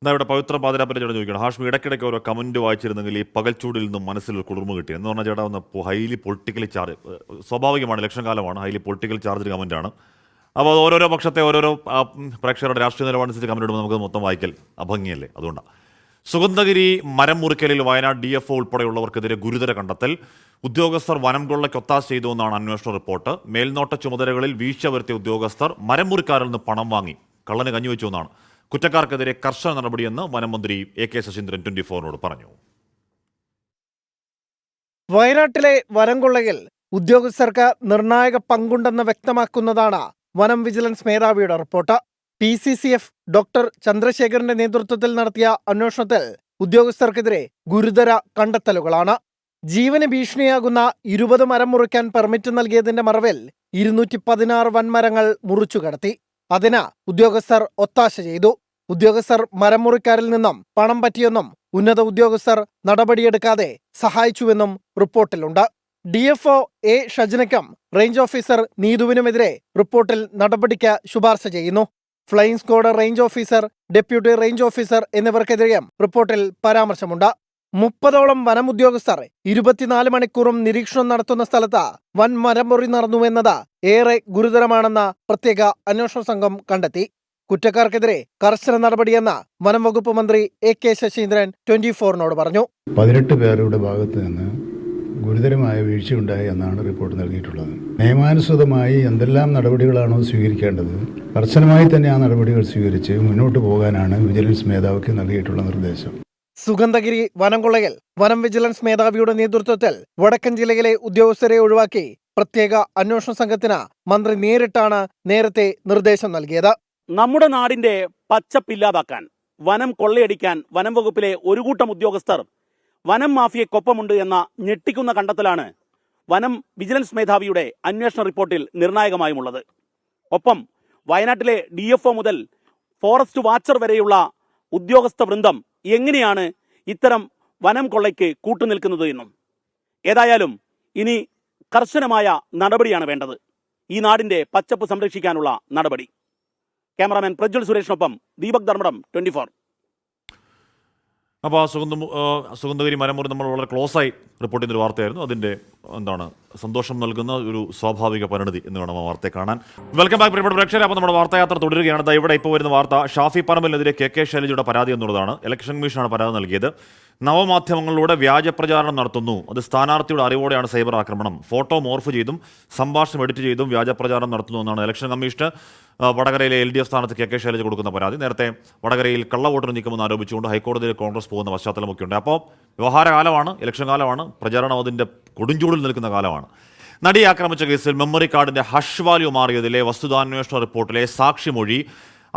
ഇവിടെ പവിത്ര പാതിരാപ്പനെ ചേട്ടൻ ചോദിക്കണം, ഹാഷ്മി ഇടയ്ക്കിടയ്ക്ക് ഓരോ കമൻറ്റ് വായിച്ചിരുന്നെങ്കിൽ ഈ പകൽച്ചൂടിൽ നിന്നും മനസ്സിൽ കുളിർമ കിട്ടി എന്ന് പറഞ്ഞാൽ ചേട്ടാ ഒന്ന് ഹൈലി പൊളിറ്റിക്കലി ചാർജ്, സ്വാഭാവികമാണ്, ഇലക്ഷൻ കാലമാണ്, ഹൈലി പൊളിറ്റിക്കൽ ചാർജ് കമൻറ്റാണ്. അപ്പോൾ അത് ഓരോരോ പക്ഷത്തെ ഓരോരോ പ്രേക്ഷകരുടെ രാഷ്ട്രീയ നിലപാടനുസരിച്ച് കമൻറ്റ് ഇടുമ്പോൾ നമുക്ക് മൊത്തം വായിക്കൽ അഭംഗിയല്ലേ, അതുകൊണ്ടാണ്. സുഗന്ധഗിരി മരം മുറിക്കലിൽ വയനാട് DFO ഉൾപ്പെടെയുള്ളവർക്കെതിരെ ഗുരുതര കണ്ടെത്തൽ. ഉദ്യോഗസ്ഥർ വനം കൊള്ളയ്ക്ക് ഒത്താശ ചെയ്തു എന്നാണ് അന്വേഷണ റിപ്പോർട്ട്. മേൽനോട്ട ചുമതലകളിൽ വീഴ്ച വരുത്തിയ ഉദ്യോഗസ്ഥർ മരം മുറിക്കാരിൽ നിന്ന് പണം വാങ്ങി കള്ളന് കഞ്ഞിവെച്ചു എന്നാണ്. കുറ്റക്കാർക്കെതിരെ കർശന നടപടിയെന്ന് വനം മന്ത്രി AK ശശീന്ദ്രൻ 24-നോട് പറഞ്ഞു. വയനാട്ടിലെ വനം കൊള്ളയിൽ ഉദ്യോഗസ്ഥർക്ക് നിർണായക പങ്കുണ്ടെന്ന് വ്യക്തമാക്കുന്നതാണ് വനം വിജിലൻസ് മേധാവിയുടെ റിപ്പോർട്ട്. PCCF ഡോക്ടർ ചന്ദ്രശേഖരന്റെ നേതൃത്വത്തിൽ നടത്തിയ അന്വേഷണത്തിൽ ഉദ്യോഗസ്ഥർക്കെതിരെ ഗുരുതര കണ്ടെത്തലുകളാണ്. ജീവന് ഭീഷണിയാകുന്ന 20 മരം മുറിക്കാൻ പെർമിറ്റ് നൽകിയതിന്റെ മറവിൽ 216 വൻമരങ്ങൾ മുറിച്ചു കടത്തി. അതിന് ഉദ്യോഗസ്ഥർ ഒത്താശ ചെയ്തു. ഉദ്യോഗസ്ഥർ മരം മുറിക്കാരിൽ നിന്നും പണം പറ്റിയെന്നും ഉന്നത ഉദ്യോഗസ്ഥർ നടപടിയെടുക്കാതെ സഹായിച്ചുവെന്നും റിപ്പോർട്ടിലുണ്ട്. DFO A ഷജ്നയ്ക്കും റേഞ്ച് ഓഫീസർ നീതുവിനുമെതിരെ റിപ്പോർട്ടിൽ നടപടിക്ക് ശുപാർശ ചെയ്യുന്നു. Flying squad range officer, deputy range officer എന്നിവർക്കെതിരെയും റിപ്പോർട്ടിൽ പരാമർശമുണ്ട്. 30ഓളം വനം ഉദ്യോഗസ്ഥർ 24 മണിക്കൂറും നിരീക്ഷണം നടത്തുന്ന സ്ഥലത്ത് വൻ മരമുറി നടന്നുവെന്നത് ഏറെ ഗുരുതരമാണെന്ന് പ്രത്യേക അന്വേഷണ സംഘം കണ്ടെത്തി. കുറ്റക്കാർക്കെതിരെ കർശന നടപടിയെന്ന് വനം വകുപ്പ് മന്ത്രി AK ശശീന്ദ്രൻ 24-നോട് പറഞ്ഞു. 18 പേരുടെ ഭാഗത്ത് നിന്ന് ഗുരുതരമായ വീഴ്ചയുണ്ടായി എന്നാണ് റിപ്പോർട്ട് നൽകിയിട്ടുള്ളത്. നിയമാനുസൃതമായി എന്തെല്ലാം നടപടികളാണോ സ്വീകരിക്കേണ്ടത് കർശനമായി തന്നെ ആ നടപടികൾ സ്വീകരിച്ച് മുന്നോട്ട് പോകാനാണ് വിജിലൻസ് മേധാവിക്ക് നൽകിയിട്ടുള്ള നിർദ്ദേശം. സുഗന്ധഗിരി വനം കൊള്ളയിൽ വനം വിജിലൻസ് മേധാവിയുടെ നേതൃത്വത്തിൽ വടക്കൻ ജില്ലയിലെ ഉദ്യോഗസ്ഥരെ ഒഴിവാക്കി പ്രത്യേക അന്വേഷണ സംഘത്തിന് മന്ത്രി നേരിട്ടാണ് നേരത്തെ നിർദ്ദേശം നൽകിയത്. നമ്മുടെ നാടിന്റെ പച്ചപ്പില്ലാതാക്കാൻ, വനം കൊള്ളയടിക്കാൻ വനം വകുപ്പിലെ ഒരു കൂട്ടം ഉദ്യോഗസ്ഥർ വനം മാഫിയക്കൊപ്പമുണ്ട് എന്ന ഞെട്ടിക്കുന്ന കണ്ടെത്തലാണ് വനം വിജിലൻസ് മേധാവിയുടെ അന്വേഷണ റിപ്പോർട്ടിൽ നിർണായകമായുമുള്ളത്. ഒപ്പം വയനാട്ടിലെ DFO മുതൽ ഫോറസ്റ്റ് വാച്ചർ വരെയുള്ള ഉദ്യോഗസ്ഥ വൃന്ദം എങ്ങനെയാണ് ഇത്തരം വനം കൊള്ളയ്ക്ക് കൂട്ടുനിൽക്കുന്നത് എന്നും. ഏതായാലും ഇനി കർശനമായ നടപടിയാണ് വേണ്ടത്, ഈ നാടിന്റെ പച്ചപ്പ് സംരക്ഷിക്കാനുള്ള നടപടി. ക്യാമറാമാൻ പ്രജ്വൽ സുരേഷിനൊപ്പം ദീപക് ധർമ്മടം 24. അപ്പോൾ സുഗന്ധഗിരി മരമുറി നമ്മൾ വളരെ ക്ലോസായി റിപ്പോർട്ട് ചെയ്യുന്നൊരു വാർത്തയായിരുന്നു. അതിൻ്റെ സന്തോഷം നൽകുന്ന ഒരു സ്വാഭാവിക പരിണതി എന്ന് വേണം ആ വാർത്തയെ കാണാൻ. വെൽക്കം ബാക്ക് പ്രിയപ്പെട്ട പ്രേക്ഷകരെ. അപ്പോൾ നമ്മുടെ വാർത്തായാത്ര തുടരുകയാണ്. ഇവിടെ ഇപ്പോൾ വരുന്ന വാർത്ത ഷാഫി പറമ്പലിനെതിരെ KK ശൈലജയുടെ പരാതി എന്നുള്ളതാണ്. ഇലക്ഷൻ കമ്മീഷനാണ് പരാതി നൽകിയത്. നവമാധ്യമങ്ങളിലൂടെ വ്യാജ പ്രചാരണം നടത്തുന്നു, അത് സ്ഥാനാർത്ഥിയുടെ അറിവോടെയാണ് സൈബർ ആക്രമണം, ഫോട്ടോ മോർഫ് ചെയ്തും സംഭാഷണം എഡിറ്റ് ചെയ്തും വ്യാജ പ്രചാരണം നടത്തുന്നു എന്നാണ് ഇലക്ഷൻ കമ്മീഷന് വടകരയിലെ LDF സ്ഥാനത്ത് KK ശൈലജ കൊടുക്കുന്ന പരാതി. നേരത്തെ വടകരയിൽ കള്ളവോട്ടർ നീക്കുമെന്ന് ആരോപിച്ചുകൊണ്ട് ഹൈക്കോടതിയിൽ കോൺഗ്രസ് പോകുന്ന പശ്ചാത്തലമൊക്കെയുണ്ട്. അപ്പോൾ വ്യവഹാര കാലമാണ്, ഇലക്ഷൻ കാലമാണ്, പ്രചാരണം അതിൻ്റെ കൊടുഞ്ചൂടിൽ നിൽക്കുന്ന കാലമാണ്. നടിയെ ആക്രമിച്ച കേസിൽ മെമ്മറി കാർഡിന്റെ ഹഷ് വാല്യൂ മാറിയതിലെ വസ്തുതാന്വേഷണ റിപ്പോർട്ടിലെ സാക്ഷിമൊഴി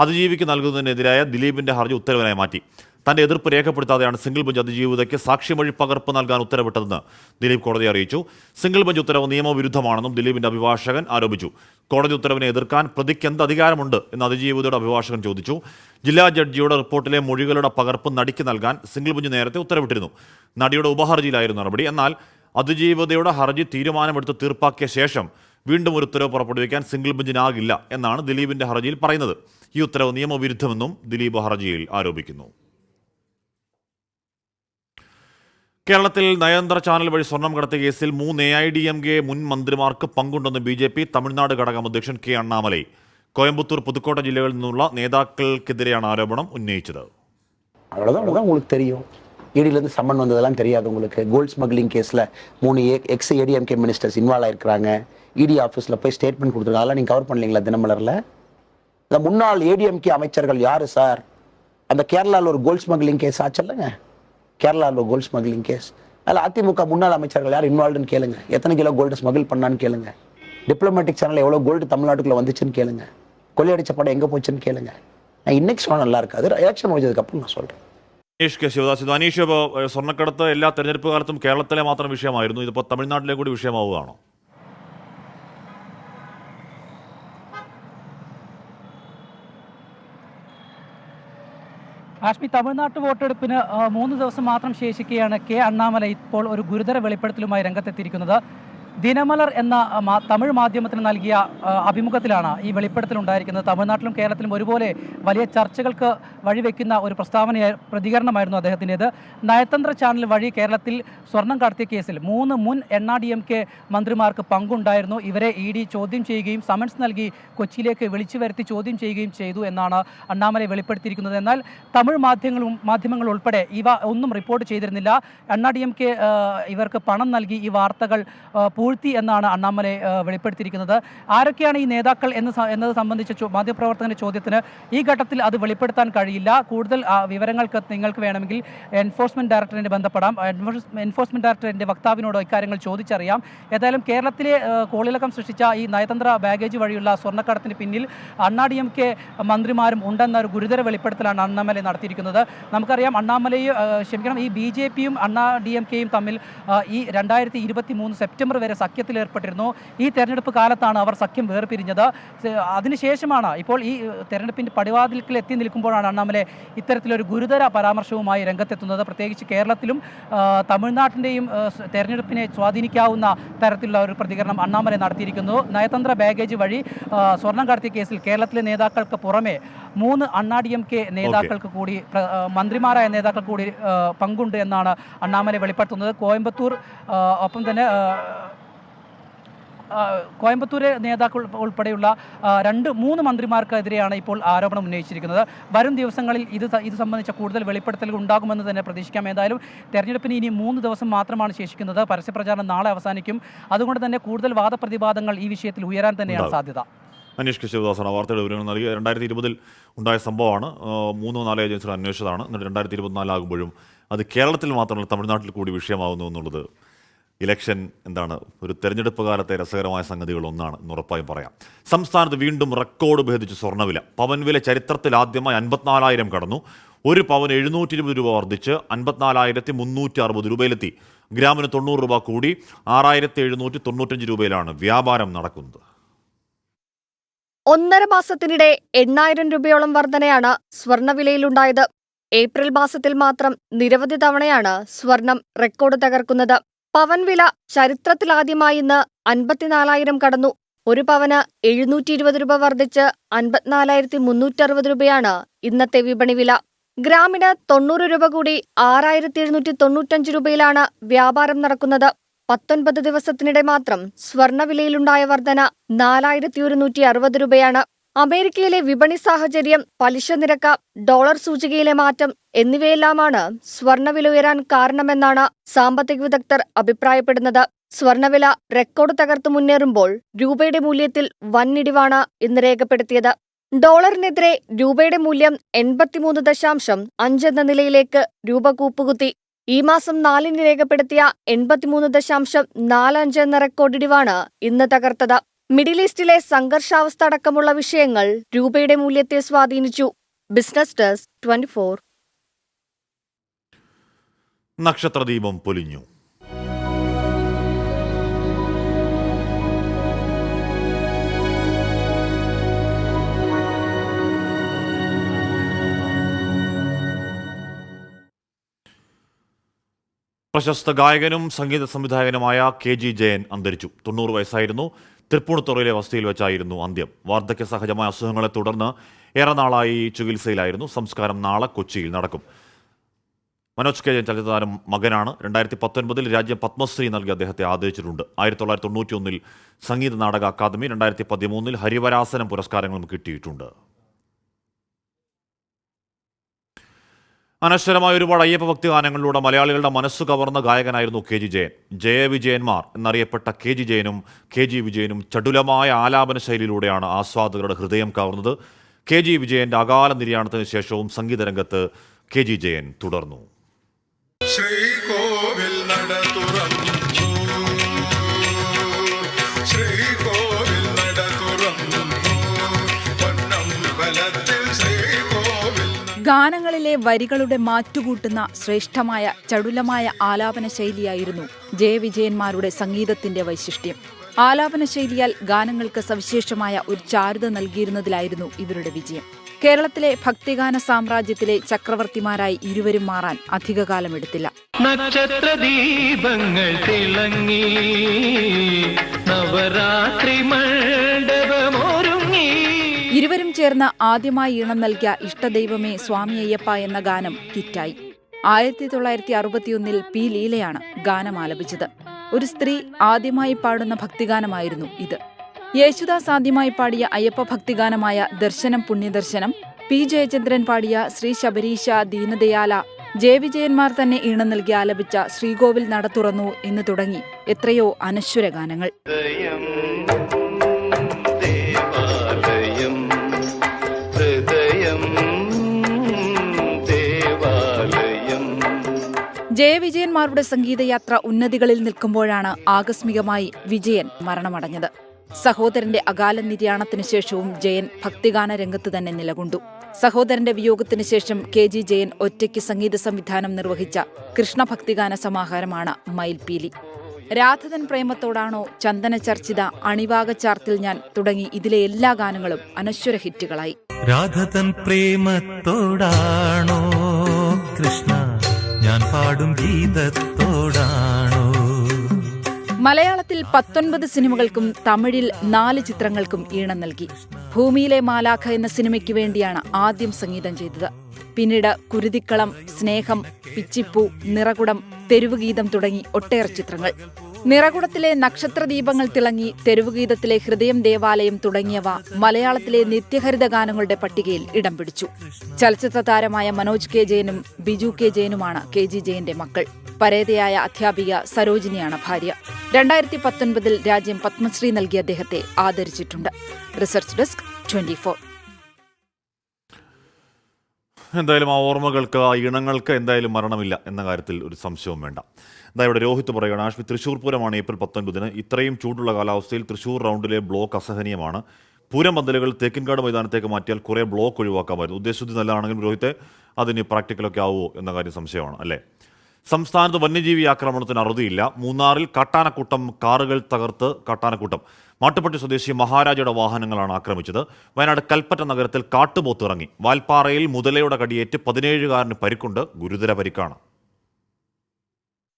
അതിജീവിക്ക് നൽകുന്നതിനെതിരായ ദിലീപിന്റെ ഹർജി ഉത്തരവിനായി മാറ്റി. തന്റെ എതിർപ്പ് രേഖപ്പെടുത്താതെയാണ് സിംഗിൾ ബെഞ്ച് അതിജീവിതയ്ക്ക് സാക്ഷിമൊഴി പകർപ്പ് നൽകാൻ ഉത്തരവിട്ടതെന്ന് ദിലീപ് കോടതിയെ അറിയിച്ചു. സിംഗിൾ ബെഞ്ച് ഉത്തരവ് നിയമവിരുദ്ധമാണെന്നും ദിലീപിന്റെ അഭിഭാഷകൻ ആരോപിച്ചു. കോടതി ഉത്തരവിനെ എതിർക്കാൻ പ്രതിക്ക് എന്ത് അധികാരമുണ്ട് എന്ന് അതിജീവിതയുടെ അഭിഭാഷകൻ ചോദിച്ചു. ജില്ലാ ജഡ്ജിയുടെ റിപ്പോർട്ടിലെ മൊഴികളുടെ പകർപ്പ് നടിക്ക് നൽകാൻ സിംഗിൾ ബെഞ്ച് നേരത്തെ ഉത്തരവിട്ടിരുന്നു. നടിയുടെ ഉപഹർജിയിലായിരുന്നു നടപടി. എന്നാൽ അതിജീവിതയുടെ ഹർജി തീരുമാനമെടുത്ത് തീർപ്പാക്കിയ ശേഷം വീണ്ടും ഒരു ഉത്തരവ് പുറപ്പെടുവിക്കാൻ സിംഗിൾ ബെഞ്ചിനാകില്ല എന്നാണ് ദിലീപിന്റെ ഹർജിയിൽ പറയുന്നത്. ഈ ഉത്തരവ് നിയമവിരുദ്ധമെന്നും ദിലീപ് ഹർജിയിൽ ആരോപിക്കുന്നു. കേരളത്തിൽ നയതന്ത്ര ചാനൽ വഴി സ്വർണം കടത്തിയ കേസിൽ 3 AIDMK മുൻ മന്ത്രിമാർക്ക് പങ്കുണ്ടെന്ന് BJP തമിഴ്നാട് ഘടകം അധ്യക്ഷൻ K. അണ്ണാമലൈ. കോയമ്പത്തൂർ, പുതുക്കോട്ട ജില്ലകളിൽ നിന്നുള്ള നേതാക്കൾക്കെതിരെയാണ് ആരോപണം ഉന്നയിച്ചത്. இடியிலேருந்து சம்மன் வந்ததெல்லாம் தெரியாது உங்களுக்கு. கோல்ட் ஸ்மக்லிங் கேஸில் 3 எக்ஸ் ஏடிஎம்கே மினிஸ்டர்ஸ் இன்வால்வ் ஆயிருக்கிறாங்க. இடி ஆஃபீஸில் போய் ஸ்டேட்மெண்ட் கொடுத்துருக்காங்க. அதெல்லாம் நீங்கள் கவர் பண்ணலீங்களா தினமலரில்? இந்த முன்னாள் ஏடிஎம்கே அமைச்சர்கள் யார் சார்? அந்த கேரளாவில் ஒரு கோல்ட் ஸ்மக்லிங் கேஸ் ஆச்சல்லங்க, கேரளாவில் ஒரு கோல்ட் ஸ்மக்லிங் கேஸ். அதில் அதிமுக முன்னாள் அமைச்சர்கள் யார் இன்வால்வ்டுன்னு கேளுங்க. எத்தனை கிலோ கோல்டு ஸ்மகிள் பண்ணான்னு கேளுங்க. டிப்ளமேட்டிக் சேனல் எவ்வளோ கோல்டு தமிழ்நாட்டுக்குள்ள வந்துச்சுன்னு கேளுங்க. கொள்ளையடிச்ச படம் எங்கே போச்சுன்னு கேளுங்க. நான் இன்னைக்கு சொன்னால் நல்லா இருக்காது, எலெக்ஷன் முடிஞ்சதுக்கப்புறம் நான் சொல்கிறேன். അനീഷ് കെ ശിവദാസ്, അനീഷ്, ഇപ്പോൾ സ്വർണ്ണക്കടത്ത് എല്ലാ തെരഞ്ഞെടുപ്പ് കാലത്തും കേരളത്തിലെ മാത്രം വിഷയമായിരുന്നു, ഇതിപ്പോൾ തമിഴ്നാട്ടിലെ കൂടി വിഷയമാവുകയാണോ? ആഷ്മി, തമിഴ്നാട്ട് വോട്ടെടുപ്പിന് 3 ദിവസം മാത്രം ശേഷിക്കുകയാണ് കെ അണ്ണാമല ഇപ്പോൾ ഒരു ഗുരുതര വെളിപ്പെടുത്തലുമായി രംഗത്തെത്തിയിരിക്കുന്നത്. ദിനമലർ എന്ന തമിഴ് മാധ്യമത്തിന് നൽകിയ അഭിമുഖത്തിലാണ് ഈ വെളിപ്പെടുത്തൽ ഉണ്ടായിരിക്കുന്നത്. തമിഴ്നാട്ടിലും കേരളത്തിലും ഒരുപോലെ വലിയ ചർച്ചകൾക്ക് വഴിവെക്കുന്ന ഒരു പ്രതികരണമായിരുന്നു അദ്ദേഹത്തിൻ്റേത്. നയതന്ത്ര ചാനൽ വഴി കേരളത്തിൽ സ്വർണം കടത്തിയ കേസിൽ 3 മുൻ NRDMK മന്ത്രിമാർക്ക് പങ്കുണ്ടായിരുന്നു. ഇവരെ ED ചോദ്യം ചെയ്യുകയും സമൻസ് നൽകി കൊച്ചിയിലേക്ക് വിളിച്ചു വരുത്തി ചോദ്യം ചെയ്യുകയും ചെയ്തു എന്നാണ് അണ്ണാമലൈ വെളിപ്പെടുത്തിയിരിക്കുന്നത്. എന്നാൽ തമിഴ് മാധ്യമങ്ങൾ ഉൾപ്പെടെ ഇവ ഒന്നും റിപ്പോർട്ട് ചെയ്തിരുന്നില്ല. NRDMK ഇവർക്ക് പണം നൽകി ഈ വാർത്തകൾ പൂഴ്ത്തി എന്നാണ് അണ്ണാമലൈ വെളിപ്പെടുത്തിയിരിക്കുന്നത്. ആരൊക്കെയാണ് ഈ നേതാക്കൾ എന്നത് സംബന്ധിച്ച മാധ്യമപ്രവർത്തകന്റെ ചോദ്യത്തിന് ഈ ഘട്ടത്തിൽ അത് വെളിപ്പെടുത്താൻ കഴിയില്ല. കൂടുതൽ വിവരങ്ങൾക്ക് നിങ്ങൾക്ക് വേണമെങ്കിൽ എൻഫോഴ്സ്മെന്റ് ഡയറക്ടറിനെ ബന്ധപ്പെടാം. എൻഫോഴ്സ്മെന്റ് ഡയറക്ടറിന്റെ വക്താവിനോട് ഇക്കാര്യങ്ങൾ ചോദിച്ചറിയാം. ഏതായാലും കേരളത്തിലെ കോളിളക്കം സൃഷ്ടിച്ച ഈ നയതന്ത്ര ബാഗേജ് വഴിയുള്ള സ്വർണ്ണക്കടത്തിന് പിന്നിൽ NRDMK മന്ത്രിമാരും ഉണ്ടെന്ന ഒരു ഗുരുതര വെളിപ്പെടുത്തലാണ് അണ്ണാമലൈ നടത്തിയിരിക്കുന്നത്. നമുക്കറിയാം ഈ BJPയും NRDMKയും തമ്മിൽ ഈ 2023 സെപ്റ്റംബർ വരെ സഖ്യത്തിലേർപ്പെട്ടിരുന്നു. ഈ തെരഞ്ഞെടുപ്പ് കാലത്താണ് അവർ സഖ്യം വേർപിരിഞ്ഞത്. അതിനുശേഷമാണ് ഇപ്പോൾ ഈ തെരഞ്ഞെടുപ്പിൻ്റെ പടിവാതിൽക്കൽ എത്തി നിൽക്കുമ്പോഴാണ് അണ്ണാമലൈ ഇത്തരത്തിലൊരു ഗുരുതര പരാമർശവുമായി രംഗത്തെത്തുന്നത്. പ്രത്യേകിച്ച് കേരളത്തിലും തമിഴ്നാട്ടിൻ്റെയും തെരഞ്ഞെടുപ്പിനെ സ്വാധീനിക്കാവുന്ന തരത്തിലുള്ള ഒരു പ്രതികരണം അണ്ണാമലൈ നടത്തിയിരിക്കുന്നു. നയതന്ത്ര ബാഗേജ് വഴി സ്വർണം കടത്തിയ കേസിൽ കേരളത്തിലെ നേതാക്കൾക്ക് പുറമെ 3 NRDMK നേതാക്കൾക്ക് കൂടി മന്ത്രിമാരായ നേതാക്കൾ കൂടി പങ്കുണ്ട് എന്നാണ് അണ്ണാമലൈ വെളിപ്പെടുത്തുന്നത്. കോയമ്പത്തൂരെ നേതാക്കൾ ഉൾപ്പെടെയുള്ള 2-3 മന്ത്രിമാർക്കെതിരെയാണ് ഇപ്പോൾ ആരോപണം ഉന്നയിച്ചിരിക്കുന്നത്. വരും ദിവസങ്ങളിൽ ഇത് സംബന്ധിച്ച കൂടുതൽ വെളിപ്പെടുത്തലുകൾ ഉണ്ടാകുമെന്ന് തന്നെ പ്രതീക്ഷിക്കാം. ഏതായാലും തെരഞ്ഞെടുപ്പിന് ഇനി 3 ദിവസം മാത്രമാണ് ശേഷിക്കുന്നത്. പരസ്യപ്രചാരണം നാളെ അവസാനിക്കും. അതുകൊണ്ട് തന്നെ കൂടുതൽ വാദപ്രതിവാദങ്ങൾ ഈ വിഷയത്തിൽ ഉയരാൻ തന്നെയാണ് സാധ്യത. അനീഷ് കെ ശിവദാസാണ് വാർത്തയുടെ വിവരങ്ങൾ നൽകി. 2020 ഉണ്ടായ സംഭവമാണ്. 3-4 ഏജൻസികൾ അന്വേഷിച്ചതാണ്. എന്നിട്ട് 2024 ആകുമ്പോഴും അത് കേരളത്തിൽ മാത്രമല്ല തമിഴ്നാട്ടിൽ കൂടി വിഷയമാകുന്നു എന്നുള്ളത് ഇലക്ഷൻ ഒരു തെരഞ്ഞെടുപ്പ് കാലത്തെ രസകരമായ സംഗതികളൊന്നാണ് എന്ന് ഉറപ്പായും പറയാം. സംസ്ഥാനത്ത് വീണ്ടും റെക്കോർഡ് ഭേദിച്ച് സ്വർണ്ണവില. പവൻ വില ചരിത്രത്തിൽ ആദ്യമായി 54,000 കടന്നു. ഒരു പവന് 720 രൂപ വർദ്ധിച്ച് 54,360 രൂപയിലെത്തി. ഗ്രാമിന് 90 രൂപ കൂടി 6,795 രൂപയിലാണ് വ്യാപാരം നടക്കുന്നത്. 1.5 മാസത്തിനിടെ 8,000 രൂപയോളം വർധനയാണ് സ്വർണ്ണവിലയിലുണ്ടായത്. ഏപ്രിൽ മാസത്തിൽ മാത്രം നിരവധി തവണയാണ് സ്വർണം റെക്കോർഡ് തകർക്കുന്നത്. പവൻ വില ചരിത്രത്തിലാദ്യമായി ഇന്ന് 54,000 കടന്നു. ഒരു പവന് 720 രൂപ വർദ്ധിച്ച് 54,360 രൂപയാണ് ഇന്നത്തെ വിപണി വില. ഗ്രാമിന് 90 രൂപ കൂടി 6,795 രൂപയിലാണ് വ്യാപാരം നടക്കുന്നത്. 19 ദിവസത്തിനിടെ മാത്രം സ്വർണ്ണവിലയിലുണ്ടായ വർധന 4,160 രൂപയാണ്. അമേരിക്കയിലെ വിപണി സാഹചര്യം, പലിശ നിരക്ക്, ഡോളർ സൂചികയിലെ മാറ്റം എന്നിവയെല്ലാമാണ് സ്വർണ്ണവില ഉയരാൻ കാരണമെന്നാണ് സാമ്പത്തിക വിദഗ്ധർ അഭിപ്രായപ്പെടുന്നത്. സ്വർണ്ണവില റെക്കോർഡ് തകർത്ത് മുന്നേറുമ്പോൾ രൂപയുടെ മൂല്യത്തിൽ വൻ ഇടിവാണ് ഇന്ന് രേഖപ്പെടുത്തിയത്. ഡോളറിനെതിരെ രൂപയുടെ മൂല്യം 83.5 എന്ന നിലയിലേക്ക് രൂപ കൂപ്പുകുത്തി. ഈ മാസം 4-ന് രേഖപ്പെടുത്തിയ 83.45 എന്ന റെക്കോർഡ് ഇടിവാണ് ഇന്ന് തകർത്തത്. മിഡിൽ ഈസ്റ്റിലെ സംഘർഷാവസ്ഥ അടക്കമുള്ള വിഷയങ്ങൾ രൂപയുടെ മൂല്യത്തെ സ്വാധീനിച്ചു. Business desk 24. നക്ഷത്രദീപം പൊലിഞ്ഞു. പ്രശസ്ത ഗായകനും സംഗീത സംവിധായകനുമായ KG ജയൻ അന്തരിച്ചു. 90 വയസ്സായിരുന്നു. തൃപ്പൂണിത്തുറയിലെ വസതിയിൽ വെച്ചായിരുന്നു അന്ത്യം. വാർദ്ധക്യ സഹജമായ അസുഖങ്ങളെ തുടർന്ന് ഏറെ നാളായി ചികിത്സയിലായിരുന്നു. സംസ്കാരം നാളെ കൊച്ചിയിൽ നടക്കും. മനോജ് കെ ജയൻ ചലച്ചിത്രതാരം മകനാണ്. 2019 രാജ്യം പത്മശ്രീ നൽകി അദ്ദേഹത്തെ ആദരിച്ചിട്ടുണ്ട്. 1991 സംഗീത നാടക അക്കാദമി, 2013 ഹരിവരാസനം പുരസ്കാരങ്ങളും കിട്ടിയിട്ടുണ്ട്. അനശ്വരമായ ഒരുപാട് അയ്യപ്പ ഭക്തി ഗാനങ്ങളിലൂടെ മലയാളികളുടെ മനസ്സ് കവർന്ന ഗായകനായിരുന്നു കെ ജി ജയൻ. ജയവിജയന്മാർ എന്നറിയപ്പെട്ട കെ ജി ജയനും കെ ജി വിജയനും ചടുലമായ ആലാപന ശൈലിയിലൂടെയാണ് ആസ്വാദകരുടെ ഹൃദയം കവർന്നത്. കെ ജി വിജയന്റെ അകാല നിര്യാണത്തിന് ശേഷവും സംഗീതരംഗത്ത് കെ ജി ജയൻ തുടർന്നു. ശ്രീകോവിൽ നട തുറന്നു, ശ്രീകോവിൽ നട തുറന്നു, പൊന്നമ്പലത്തിൽ ശ്രീകോവിൽ. ഗാനങ്ങളിലെ വരികളുടെ മാറ്റുകൂട്ടുന്ന ശ്രേഷ്ഠമായ ചടുലമായ ആലാപന ശൈലിയായിരുന്നു ജയവിജയന്മാരുടെ സംഗീതത്തിന്റെ വൈശിഷ്ട്യം. ആലാപന ശൈലിയാൽ ഗാനങ്ങൾക്ക് സവിശേഷമായ ഒരു ചാരുത നൽകിയിരുന്നതിലായിരുന്നു ഇവരുടെ വിജയം. കേരളത്തിലെ ഭക്തിഗാന സാമ്രാജ്യത്തിലെ ചക്രവർത്തിമാരായി ഇരുവരും മാറാൻ അധികകാലമെടുത്തില്ല. നക്ഷത്രദീപങ്ങൾ തിളങ്ങി, നവരാത്രി മണ്ഡപമൊരുങ്ങി. ഇരുവരും ചേർന്ന് ആദ്യമായി ഈണം നൽകിയ ഇഷ്ടദൈവമേ സ്വാമി അയ്യപ്പ എന്ന ഗാനം ഹിറ്റായി. 1961 പി ലീലയാണ് ഗാനം ആലപിച്ചത്. ഒരു സ്ത്രീ ആദ്യമായി പാടുന്ന ഭക്തിഗാനമായിരുന്നു ഇത്. യേശുദാസ് ആദ്യമായി പാടിയ അയ്യപ്പ ഭക്തിഗാനമായ ദർശനം പുണ്യദർശനം, പി ജയചന്ദ്രൻ പാടിയ ശ്രീ ശബരീശ ദീനദയാല, ജയവിജയന്മാർ തന്നെ ഈണം നൽകി ആലപിച്ച ശ്രീകോവിൽ നട തുറന്നു എന്ന് തുടങ്ങി എത്രയോ അനശ്വര ഗാനങ്ങൾ. ജയവിജയന്മാരുടെ സംഗീതയാത്ര ഉന്നതികളിൽ നിൽക്കുമ്പോഴാണ് ആകസ്മികമായി വിജയൻ മരണമടഞ്ഞത്. സഹോദരന്റെ അകാല നിര്യാണത്തിനു ശേഷവും ജയൻ ഭക്തിഗാന രംഗത്ത് തന്നെ നിലകൊണ്ടു. സഹോദരന്റെ വിയോഗത്തിനു ശേഷം കെ ജി ജയൻ ഒറ്റയ്ക്ക് സംഗീത സംവിധാനം നിർവഹിച്ച കൃഷ്ണ ഭക്തിഗാന സമാഹാരമാണ് മയിൽപീലി. രാധതൻ പ്രേമത്തോടാണോ, ചന്ദന ചർച്ചിത, അണിവാകച്ചാർത്തിൽ ഞാൻ തുടങ്ങി ഇതിലെ എല്ലാ ഗാനങ്ങളും അനശ്വര ഹിറ്റുകളായി. രാധതൻ പ്രേമത്തോടാണോ കൃഷ്ണ, ഞാൻ പാടും ഗീതത്തോടാണോ. മലയാളത്തിൽ 19 സിനിമകൾക്കും തമിഴിൽ 4 ചിത്രങ്ങൾക്കും ഈണം നൽകി. ഭൂമിയിലെ മാലാഖ എന്ന സിനിമയ്ക്ക് വേണ്ടിയാണ് ആദ്യം സംഗീതം ചെയ്തത്. പിന്നീട് കുരുതിക്കളം, സ്നേഹം, പിച്ചിപ്പൂ, നിറകുടം, തെരുവുഗീതം തുടങ്ങി ഒട്ടേറെ ചിത്രങ്ങൾ. നിറകുടത്തിലെ നക്ഷത്രദീപങ്ങൾ തിളങ്ങി, തെരുവുഗീതത്തിലെ ഹൃദയം ദേവാലയം തുടങ്ങിയവ മലയാളത്തിലെ നിത്യഹരിത ഗാനങ്ങളുടെ പട്ടികയിൽ ഇടം പിടിച്ചു. ചലച്ചിത്ര താരമായ മനോജ് കെ ജയനും ബിജു കെ ജയനുമാണ് കെ ജി ജയന്റെ മക്കൾ. പരേതയായ അധ്യാപിക സരോജിനിയാണ് ഭാര്യ. 2019 രാജ്യം പത്മശ്രീ നൽകി അദ്ദേഹത്തെ ആദരിച്ചിട്ടുണ്ട്. Research desk 24. എന്തായാലും ആ ഓർമ്മകൾക്ക്, ആ ഇണങ്ങൾക്ക് എന്തായാലും മരണമില്ല എന്ന കാര്യത്തിൽ ഒരു സംശയവും വേണ്ട. ഇവിടെ രോഹിത് പറയുകയാണ്, ആഷ്മി, തൃശ്ശൂർ പൂരമാണ് ഏപ്രിൽ 19. ഇത്രയും ചൂടുള്ള കാലാവസ്ഥയിൽ തൃശ്ശൂർ റൗണ്ടിലെ ബ്ലോക്ക് അസഹനീയമാണ്. പൂരം പന്തലുകൾ തേക്കിൻകാട് മൈതാനത്തേക്ക് മാറ്റിയാൽ കുറേ ബ്ലോക്ക് ഒഴിവാക്കാമായിരുന്നു. ഉദ്ദേശശുദ്ധി നല്ലതാണെങ്കിലും രോഹിത്തെ അതിന് പ്രാക്ടിക്കലൊക്കെ ആവുമോ എന്ന കാര്യം സംശയമാണ് അല്ലേ. സംസ്ഥാനത്ത് വന്യജീവി ആക്രമണത്തിന് അറുതിയില്ല. മൂന്നാറിൽ കാട്ടാനക്കൂട്ടം കാറുകൾ തകർത്ത് കാട്ടാനക്കൂട്ടം. മാട്ടുപ്പെട്ടി സ്വദേശി മഹാരാജയുടെ വാഹനങ്ങളാണ് ആക്രമിച്ചത്. വയനാട് കൽപ്പറ്റ നഗരത്തിൽ കാട്ടുപോത്ത് ഇറങ്ങി. വാൽപ്പാറയിൽ മുതലയുടെ കടിയേറ്റ് 17-കാരന് പരിക്കുണ്ട്, ഗുരുതര പരിക്കാണ്.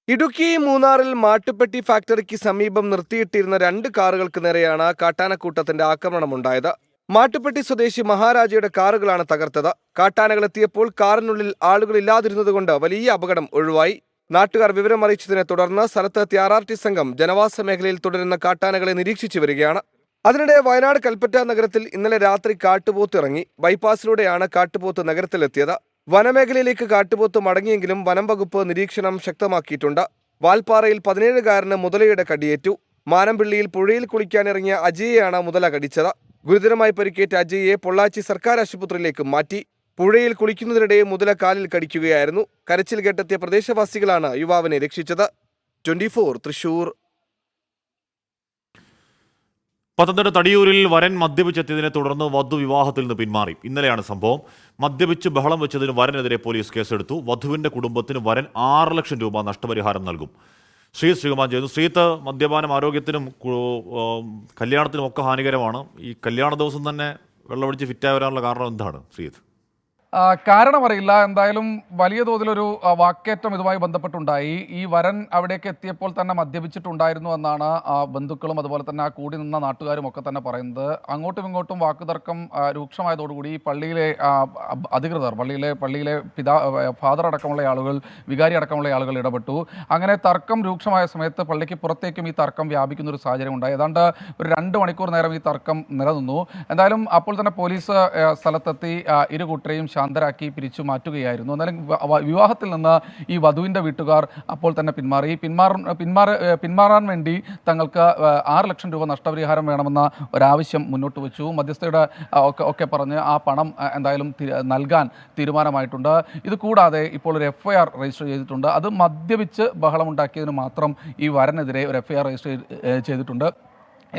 ഇടുക്കി മൂന്നാറിൽ മാട്ടുപ്പെട്ടി ഫാക്ടറിക്ക് സമീപം നിർത്തിയിട്ടിരുന്ന 2 കാറുകൾക്ക് നേരെയാണ് കാട്ടാനക്കൂട്ടത്തിന്റെ ആക്രമണമുണ്ടായത്. മാട്ടുപ്പെട്ടി സ്വദേശി മഹാരാജയുടെ കാറുകളാണ് തകർത്തത്. കാട്ടാനകൾ എത്തിയപ്പോൾ കാറിനുള്ളിൽ ആളുകളില്ലാതിരുന്നതുകൊണ്ട് വലിയ അപകടം ഒഴിവായി. നാട്ടുകാർ വിവരമറിയിച്ചതിനെ തുടർന്ന് സ്ഥലത്തെത്തിയ RRT സംഘം ജനവാസ മേഖലയിൽ തുടരുന്ന കാട്ടാനകളെ നിരീക്ഷിച്ചു വരികയാണ്. അതിനിടെ വയനാട് കൽപ്പറ്റ നഗരത്തിൽ ഇന്നലെ രാത്രി കാട്ടുപോത്ത് ഇറങ്ങി. ബൈപ്പാസിലൂടെയാണ് കാട്ടുപോത്ത് നഗരത്തിലെത്തിയത്. വനമേഖലയിലേക്ക് കാട്ടുപോത്ത് മടങ്ങിയെങ്കിലും വനം വകുപ്പ് നിരീക്ഷണം ശക്തമാക്കിയിട്ടുണ്ട്. വാൽപ്പാറയിൽ 17-കാരന് മുതലയുടെ കടിയേറ്റു. മാനമ്പിള്ളിയിൽ പുഴയിൽ കുളിക്കാനിറങ്ങിയ അജയെയാണ് മുതല കടിച്ചത്. ഗുരുതരമായി പരിക്കേറ്റ അജയെ പൊള്ളാച്ചി സർക്കാർ ആശുപത്രിയിലേക്ക് മാറ്റി. പുഴയിൽ കുളിക്കുന്നതിനിടെ മുതല കാലിൽ കടിക്കുകയായിരുന്നു. കരച്ചിൽ കേട്ടെത്തിയ പ്രദേശവാസികളാണ് യുവാവിനെ രക്ഷിച്ചത്. 24 തൃശൂർ. പത്തനംതിട്ട തടിയൂരിൽ വരൻ മദ്യപിച്ചെത്തിയതിനെ തുടർന്ന് വധു വിവാഹത്തിൽ നിന്ന് പിന്മാറി. ഇന്നലെയാണ് സംഭവം. മദ്യപിച്ച് ബഹളം വെച്ചതിന് വരനെതിരെ പോലീസ് കേസെടുത്തു. വധുവിന്റെ കുടുംബത്തിന് വരൻ 6 ലക്ഷം രൂപ നഷ്ടപരിഹാരം നൽകും. ശ്രീകുമാർ ചെയ്യുന്നു. ശ്രീത്ത്, മദ്യപാനം ആരോഗ്യത്തിനും കല്യാണത്തിനും ഒക്കെ ഹാനികരമാണ്. ഈ കല്യാണ ദിവസം തന്നെ വെള്ളമടിച്ച് ഫിറ്റായി വരാനുള്ള കാരണം എന്താണ് ശ്രീത്ത്? കാരണമറിയില്ല. എന്തായാലും വലിയ തോതിലൊരു വാക്കേറ്റം ഇതുമായി ബന്ധപ്പെട്ടുണ്ടായി. ഈ വരൻ അവിടേക്ക് എത്തിയപ്പോൾ തന്നെ മദ്യപിച്ചിട്ടുണ്ടായിരുന്നു എന്നാണ് ബന്ധുക്കളും അതുപോലെ തന്നെ ആ കൂടി നിന്ന നാട്ടുകാരും ഒക്കെ തന്നെ പറയുന്നത്. അങ്ങോട്ടും ഇങ്ങോട്ടും വാക്കുതർക്കം രൂക്ഷമായതോടുകൂടി പള്ളിയിലെ അധികൃതർ, പള്ളിയിലെ ഫാദർ അടക്കമുള്ള ആളുകൾ, വികാരി അടക്കമുള്ള ആളുകൾ ഇടപെട്ടു. അങ്ങനെ തർക്കം രൂക്ഷമായ സമയത്ത് പള്ളിക്ക് പുറത്തേക്കും ഈ തർക്കം വ്യാപിക്കുന്ന ഒരു സാഹചര്യം ഉണ്ടായി. ഏതാണ്ട് ഒരു 2 മണിക്കൂർ നേരം ഈ തർക്കം നിലനിന്നു. എന്തായാലും അപ്പോൾ തന്നെ പോലീസ് സ്ഥലത്തെത്തി ഇരു കൂട്ടരെയും ശാന്തരാക്കി പിരിച്ചു മാറ്റുകയായിരുന്നു. എന്നാലും വിവാഹത്തിൽ നിന്ന് ഈ വധുവിൻ്റെ വീട്ടുകാർ അപ്പോൾ തന്നെ പിന്മാറി. പിന്മാറാൻ വേണ്ടി തങ്ങൾക്ക് 6 ലക്ഷം രൂപ നഷ്ടപരിഹാരം വേണമെന്ന ഒരാവശ്യം മുന്നോട്ട് വെച്ചു. മധ്യസ്ഥയുടെ ഒക്കെ പറഞ്ഞ് ആ പണം എന്തായാലും നൽകാൻ തീരുമാനമായിട്ടുണ്ട്. ഇത് കൂടാതെ ഇപ്പോൾ ഒരു FIR രജിസ്റ്റർ ചെയ്തിട്ടുണ്ട്. അത് മദ്യപിച്ച് ബഹളമുണ്ടാക്കിയതിന് മാത്രം ഈ വരനെതിരെ ഒരു FIR രജിസ്റ്റർ ചെയ്തിട്ടുണ്ട്.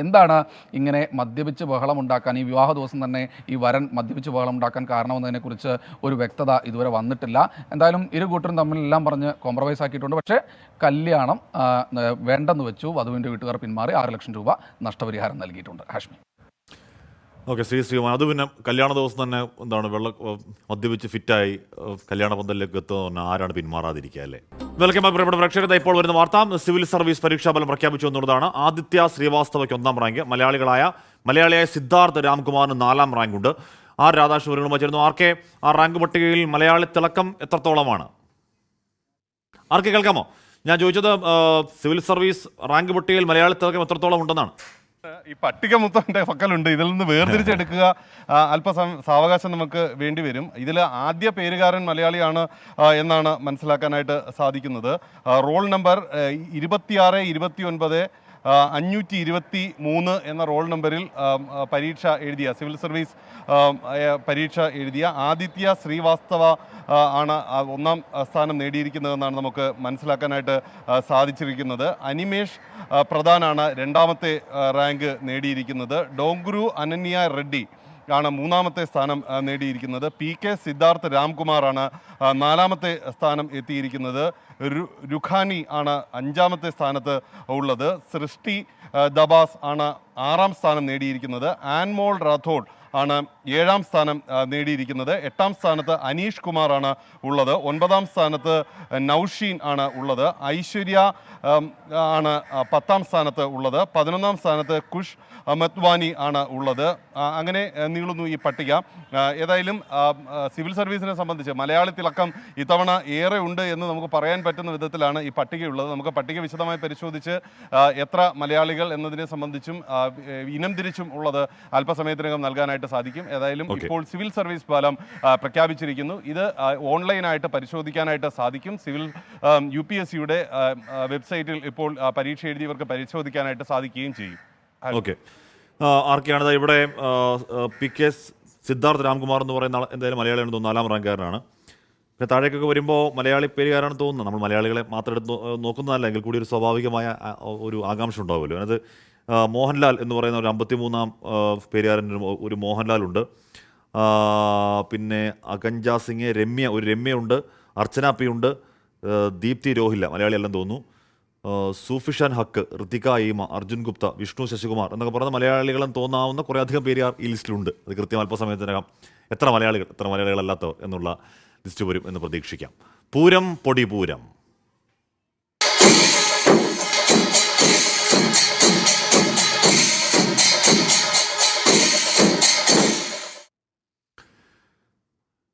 എന്താണ് ഇങ്ങനെ മദ്യപിച്ച് ബഹളമുണ്ടാക്കാൻ, ഈ വിവാഹ ദിവസം തന്നെ ഈ വരൻ മദ്യപിച്ച് ബഹളമുണ്ടാക്കാൻ കാരണമെന്നതിനെക്കുറിച്ച് ഒരു വ്യക്തത ഇതുവരെ വന്നിട്ടില്ല. എന്തായാലും ഇരു കൂട്ടരും തമ്മിലെല്ലാം പറഞ്ഞ് കോംപ്രമൈസ് ആക്കിയിട്ടുണ്ട്. പക്ഷേ കല്യാണം വേണ്ടെന്ന് വെച്ചു. വധുവിൻ്റെ വീട്ടുകാർ പിന്മാറി 6 ലക്ഷം രൂപ നഷ്ടപരിഹാരം നൽകിയിട്ടുണ്ട്. ഹാഷ്മി. ഓക്കെ, ശ്രീകുമാർ, അത് പിന്നെ കല്യാണ ദിവസം തന്നെ എന്താണ് മദ്യപിച്ച് ഫിറ്റായി കല്യാണ പന്തലിലേക്ക് എത്തുന്ന പറഞ്ഞാൽ ആരാണ് പിന്മാറാതിരിക്കുക അല്ലേ? വെൽക്കം പ്രിയപ്പെട്ട പ്രേക്ഷകരെ, ഇപ്പോൾ വരുന്ന വാർത്ത സിവിൽ സർവീസ് പരീക്ഷാഫലം പ്രഖ്യാപിച്ചു എന്നുള്ളതാണ്. ആദിത്യ ശ്രീവാസ്തവയ്ക്ക് 1ാം റാങ്ക്, മലയാളിയായ സിദ്ധാർത്ഥ് രാംകുമാറിന് 4ാം റാങ്കുണ്ട്. ആർ രാധാകൃഷ്ണൻ ചേരുന്നു. ആർക്കെ ആ റാങ്ക് പട്ടികയിൽ മലയാളി തിളക്കം എത്രത്തോളമാണ്? ആർക്കെ കേൾക്കാമോ? ഞാൻ ചോദിച്ചത് സിവിൽ സർവീസ് റാങ്ക് പട്ടികയിൽ മലയാളി തിളക്കം എത്രത്തോളം ഉണ്ടെന്നാണ്. ഈ പട്ടിക മൊത്തം എൻ്റെ പക്കലുണ്ട്. ഇതിൽ നിന്ന് വേർതിരിച്ചെടുക്കുക സാവകാശം നമുക്ക് വേണ്ടി വരും. ഇതിൽ ആദ്യ പേരുകാരൻ മലയാളിയാണ് എന്നാണ് മനസ്സിലാക്കാനായിട്ട് സാധിക്കുന്നത്. റോൾ നമ്പർ 2629 523 എന്ന റോൾ നമ്പറിൽ പരീക്ഷ എഴുതിയ, സിവിൽ സർവീസ് പരീക്ഷ എഴുതിയ ആദിത്യ ശ്രീവാസ്തവ ആണ് 1ാം സ്ഥാനം നേടിയിരിക്കുന്നതെന്നാണ് നമുക്ക് മനസ്സിലാക്കാനായിട്ട് സാധിച്ചിരിക്കുന്നത്. അനിമേഷ് പ്രധാനാണ് 2ാമത്തെ റാങ്ക് നേടിയിരിക്കുന്നത്. ഡോങ്കുരു അനന്യ റെഡ്ഡി ആണ് 3ാമത്തെ സ്ഥാനം നേടിയിരിക്കുന്നത്. PK സിദ്ധാർത്ഥ് രാംകുമാറാണ് 4ാമത്തെ സ്ഥാനം എത്തിയിരിക്കുന്നത്. രുഖാനി ആണ് 5ാമത്തെ സ്ഥാനത്ത് ഉള്ളത്. സൃഷ്ടി ദബാസ് ആണ് 6ാം സ്ഥാനം നേടിയിരിക്കുന്നത്. ആൻമോൾ റാഥോഡ് ആണ് 7ാം സ്ഥാനം നേടിയിരിക്കുന്നത്. 8ാം സ്ഥാനത്ത് അനീഷ് കുമാറാണ് ഉള്ളത്. 9ാം സ്ഥാനത്ത് നൌഷീൻ ആണ് ഉള്ളത്. ഐശ്വര്യ ആണ് 10ാം സ്ഥാനത്ത് ഉള്ളത്. 11ാം സ്ഥാനത്ത് കുഷ് മത്വാനി ആണ് ഉള്ളത്. അങ്ങനെ നീളുന്നു ഈ പട്ടിക. ഏതായാലും സിവിൽ സർവീസിനെ സംബന്ധിച്ച് മലയാളി തിളക്കം ഇത്തവണ ഏറെ ഉണ്ട് എന്ന് നമുക്ക് പറയാൻ പറ്റുന്ന വിധത്തിലാണ് ഈ പട്ടികയുള്ളത്. നമുക്ക് പട്ടിക വിശദമായി പരിശോധിച്ച് എത്ര മലയാളികൾ എന്നതിനെ സംബന്ധിച്ചും ഇനം തിരിച്ചും ഉള്ളത് അല്പസമയത്തിനകം നൽകാനായിട്ട് സാധിക്കും. ഏതായാലും ഇപ്പോൾ സിവിൽ സർവീസ് ഫലം പ്രഖ്യാപിച്ചിരിക്കുന്നു. ഇത് ഓൺലൈനായിട്ട് പരിശോധിക്കാനായിട്ട് സാധിക്കും. സിവിൽ UPSCയുടെ വെബ്സൈറ്റിൽ ഇപ്പോൾ പരീക്ഷ എഴുതിയവർക്ക് പരിശോധിക്കാനായിട്ട് സാധിക്കുകയും ചെയ്യും. ഓക്കെ, ആർക്കെയാണ് ഇവിടെ PK സിദ്ധാർത്ഥ് രാംകുമാർ എന്ന് പറയുന്ന എന്തായാലും മലയാളിയാണ് തോന്നുന്നു, 4ാം റാങ്കുകാരനാണ്. പിന്നെ താഴേക്കൊക്കെ വരുമ്പോൾ മലയാളി പേരുകാരാണ് തോന്നുന്നത്. നമ്മൾ മലയാളികളെ മാത്രം എടുത്ത് നോക്കുന്നതല്ല എങ്കിൽ കൂടി ഒരു സ്വാഭാവികമായ ഒരു ആകാംക്ഷ ഉണ്ടാവുമല്ലോ. അതിനകത്ത് മോഹൻലാൽ എന്ന് പറയുന്ന ഒരു 53ാം പേരുകാരൻ ഒരു മോഹൻലാലുണ്ട്. പിന്നെ അകഞ്ച സിംഗ്, രമ്യയുണ്ട്, അർച്ചന P ഉണ്ട്, ദീപ്തി രോഹില്ല മലയാളിയെല്ലാം തോന്നുന്നു, സൂഫിഷാൻ ഹക്ക്, ഋതിക ഈമ, അർജുൻ ഗുപ്ത, വിഷ്ണു ശശികുമാർ എന്നൊക്കെ പറയുന്ന മലയാളികളും തോന്നാവുന്ന കുറേ അധികം പേര് ഈ ലിസ്റ്റിലുണ്ട്. അത് കൃത്യം അല്പസമയത്തിനകം എത്ര മലയാളികളല്ലാത്തവർ എന്നുള്ള ലിസ്റ്റ് വരും എന്ന് പ്രതീക്ഷിക്കാം. പൂരം പൊടിപൂരം.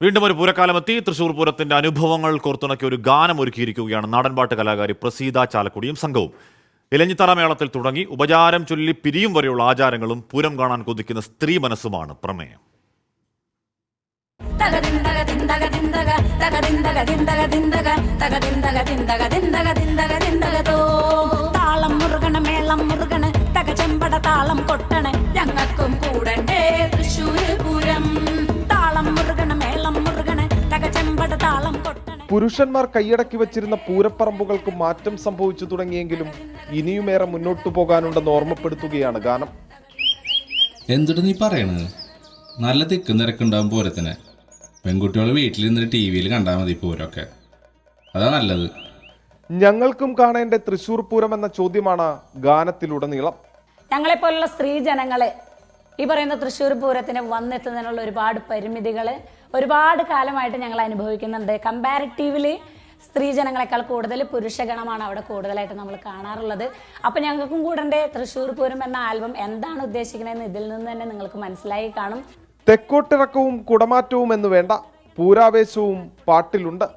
വീണ്ടും ഒരു പൂരക്കാലമെത്തി. തൃശ്ശൂർ പൂരത്തിന്റെ അനുഭവങ്ങൾ കോർത്തിണക്കിയ ഒരു ഗാനം ഒരുക്കിയിരിക്കുകയാണ് നാടൻപാട്ട് കലാകാരി പ്രസീത ചാലക്കുടിയും സംഘവും. ഇലഞ്ഞിത്തറ മേളത്തിൽ തുടങ്ങി ഉപചാരം ചൊല്ലി പിരിയും വരെയുള്ള ആചാരങ്ങളും പൂരം കാണാൻ കൊതിക്കുന്ന സ്ത്രീ മനസ്സുമാണ് പ്രമേയം. താളം മുറുകണ മേളം മുറുകണ തക ചെമ്പട താളം കൊട്ടണ ഞങ്ങൾക്കും കൂടണ്ടേ തൃശ്ശൂർ പൂരം. താളം മുറുകണ മേളം മുറുകണ തക ചെമ്പട താളം കൊട്ടണ. പുരുഷന്മാർ കൈയടക്കി വച്ചിരുന്ന പൂരപ്പറമ്പുകൾക്ക് മാറ്റം സംഭവിച്ചു തുടങ്ങിയെങ്കിലും ഇനിയുമേറെ മുന്നോട്ടു പോകാനുണ്ടെന്ന് ഓർമ്മപ്പെടുത്തുകയാണ് ഗാനം. എന്തിട്ട് നീ പറയണത്? നല്ല തിക്ക് നിരക്കുണ്ടാവും പൂരത്തിന്. പെൺകുട്ടികൾ വീട്ടിലിരുന്നിട്ട് TV കണ്ടാൽ മതി പൂരമൊക്കെ, അതാ നല്ലത്. ഞങ്ങൾക്കും കാണേണ്ട തൃശ്ശൂർ പൂരം എന്ന ചോദ്യമാണ് ഗാനത്തിലുടനീളം. ഞങ്ങളെപ്പോലുള്ള സ്ത്രീ ജനങ്ങളെ ഈ പറയുന്ന തൃശ്ശൂർ പൂരത്തിന് വന്നെത്തുന്നതിനുള്ള ഒരുപാട് പരിമിതികൾ ഒരുപാട് കാലമായിട്ട് ഞങ്ങൾ അനുഭവിക്കുന്നുണ്ട്. കമ്പാരിറ്റീവ്ലി സ്ത്രീ ജനങ്ങളെക്കാൾ കൂടുതൽ പുരുഷഗണമാണ് അവിടെ കൂടുതലായിട്ട് നമ്മൾ കാണാറുള്ളത്. അപ്പം ഞങ്ങൾക്കും കൂടണ്ടേ തൃശ്ശൂർ പൂരം എന്ന ആൽബം എന്താണ് ഉദ്ദേശിക്കുന്നതെന്ന് ഇതിൽ നിന്ന് തന്നെ നിങ്ങൾക്ക് മനസ്സിലായി കാണും. തെക്കോട്ടിറക്കവും കുടമാറ്റവും എന്ന് വേണ്ട, പൂരാവേശവും പാട്ടിലുണ്ട്.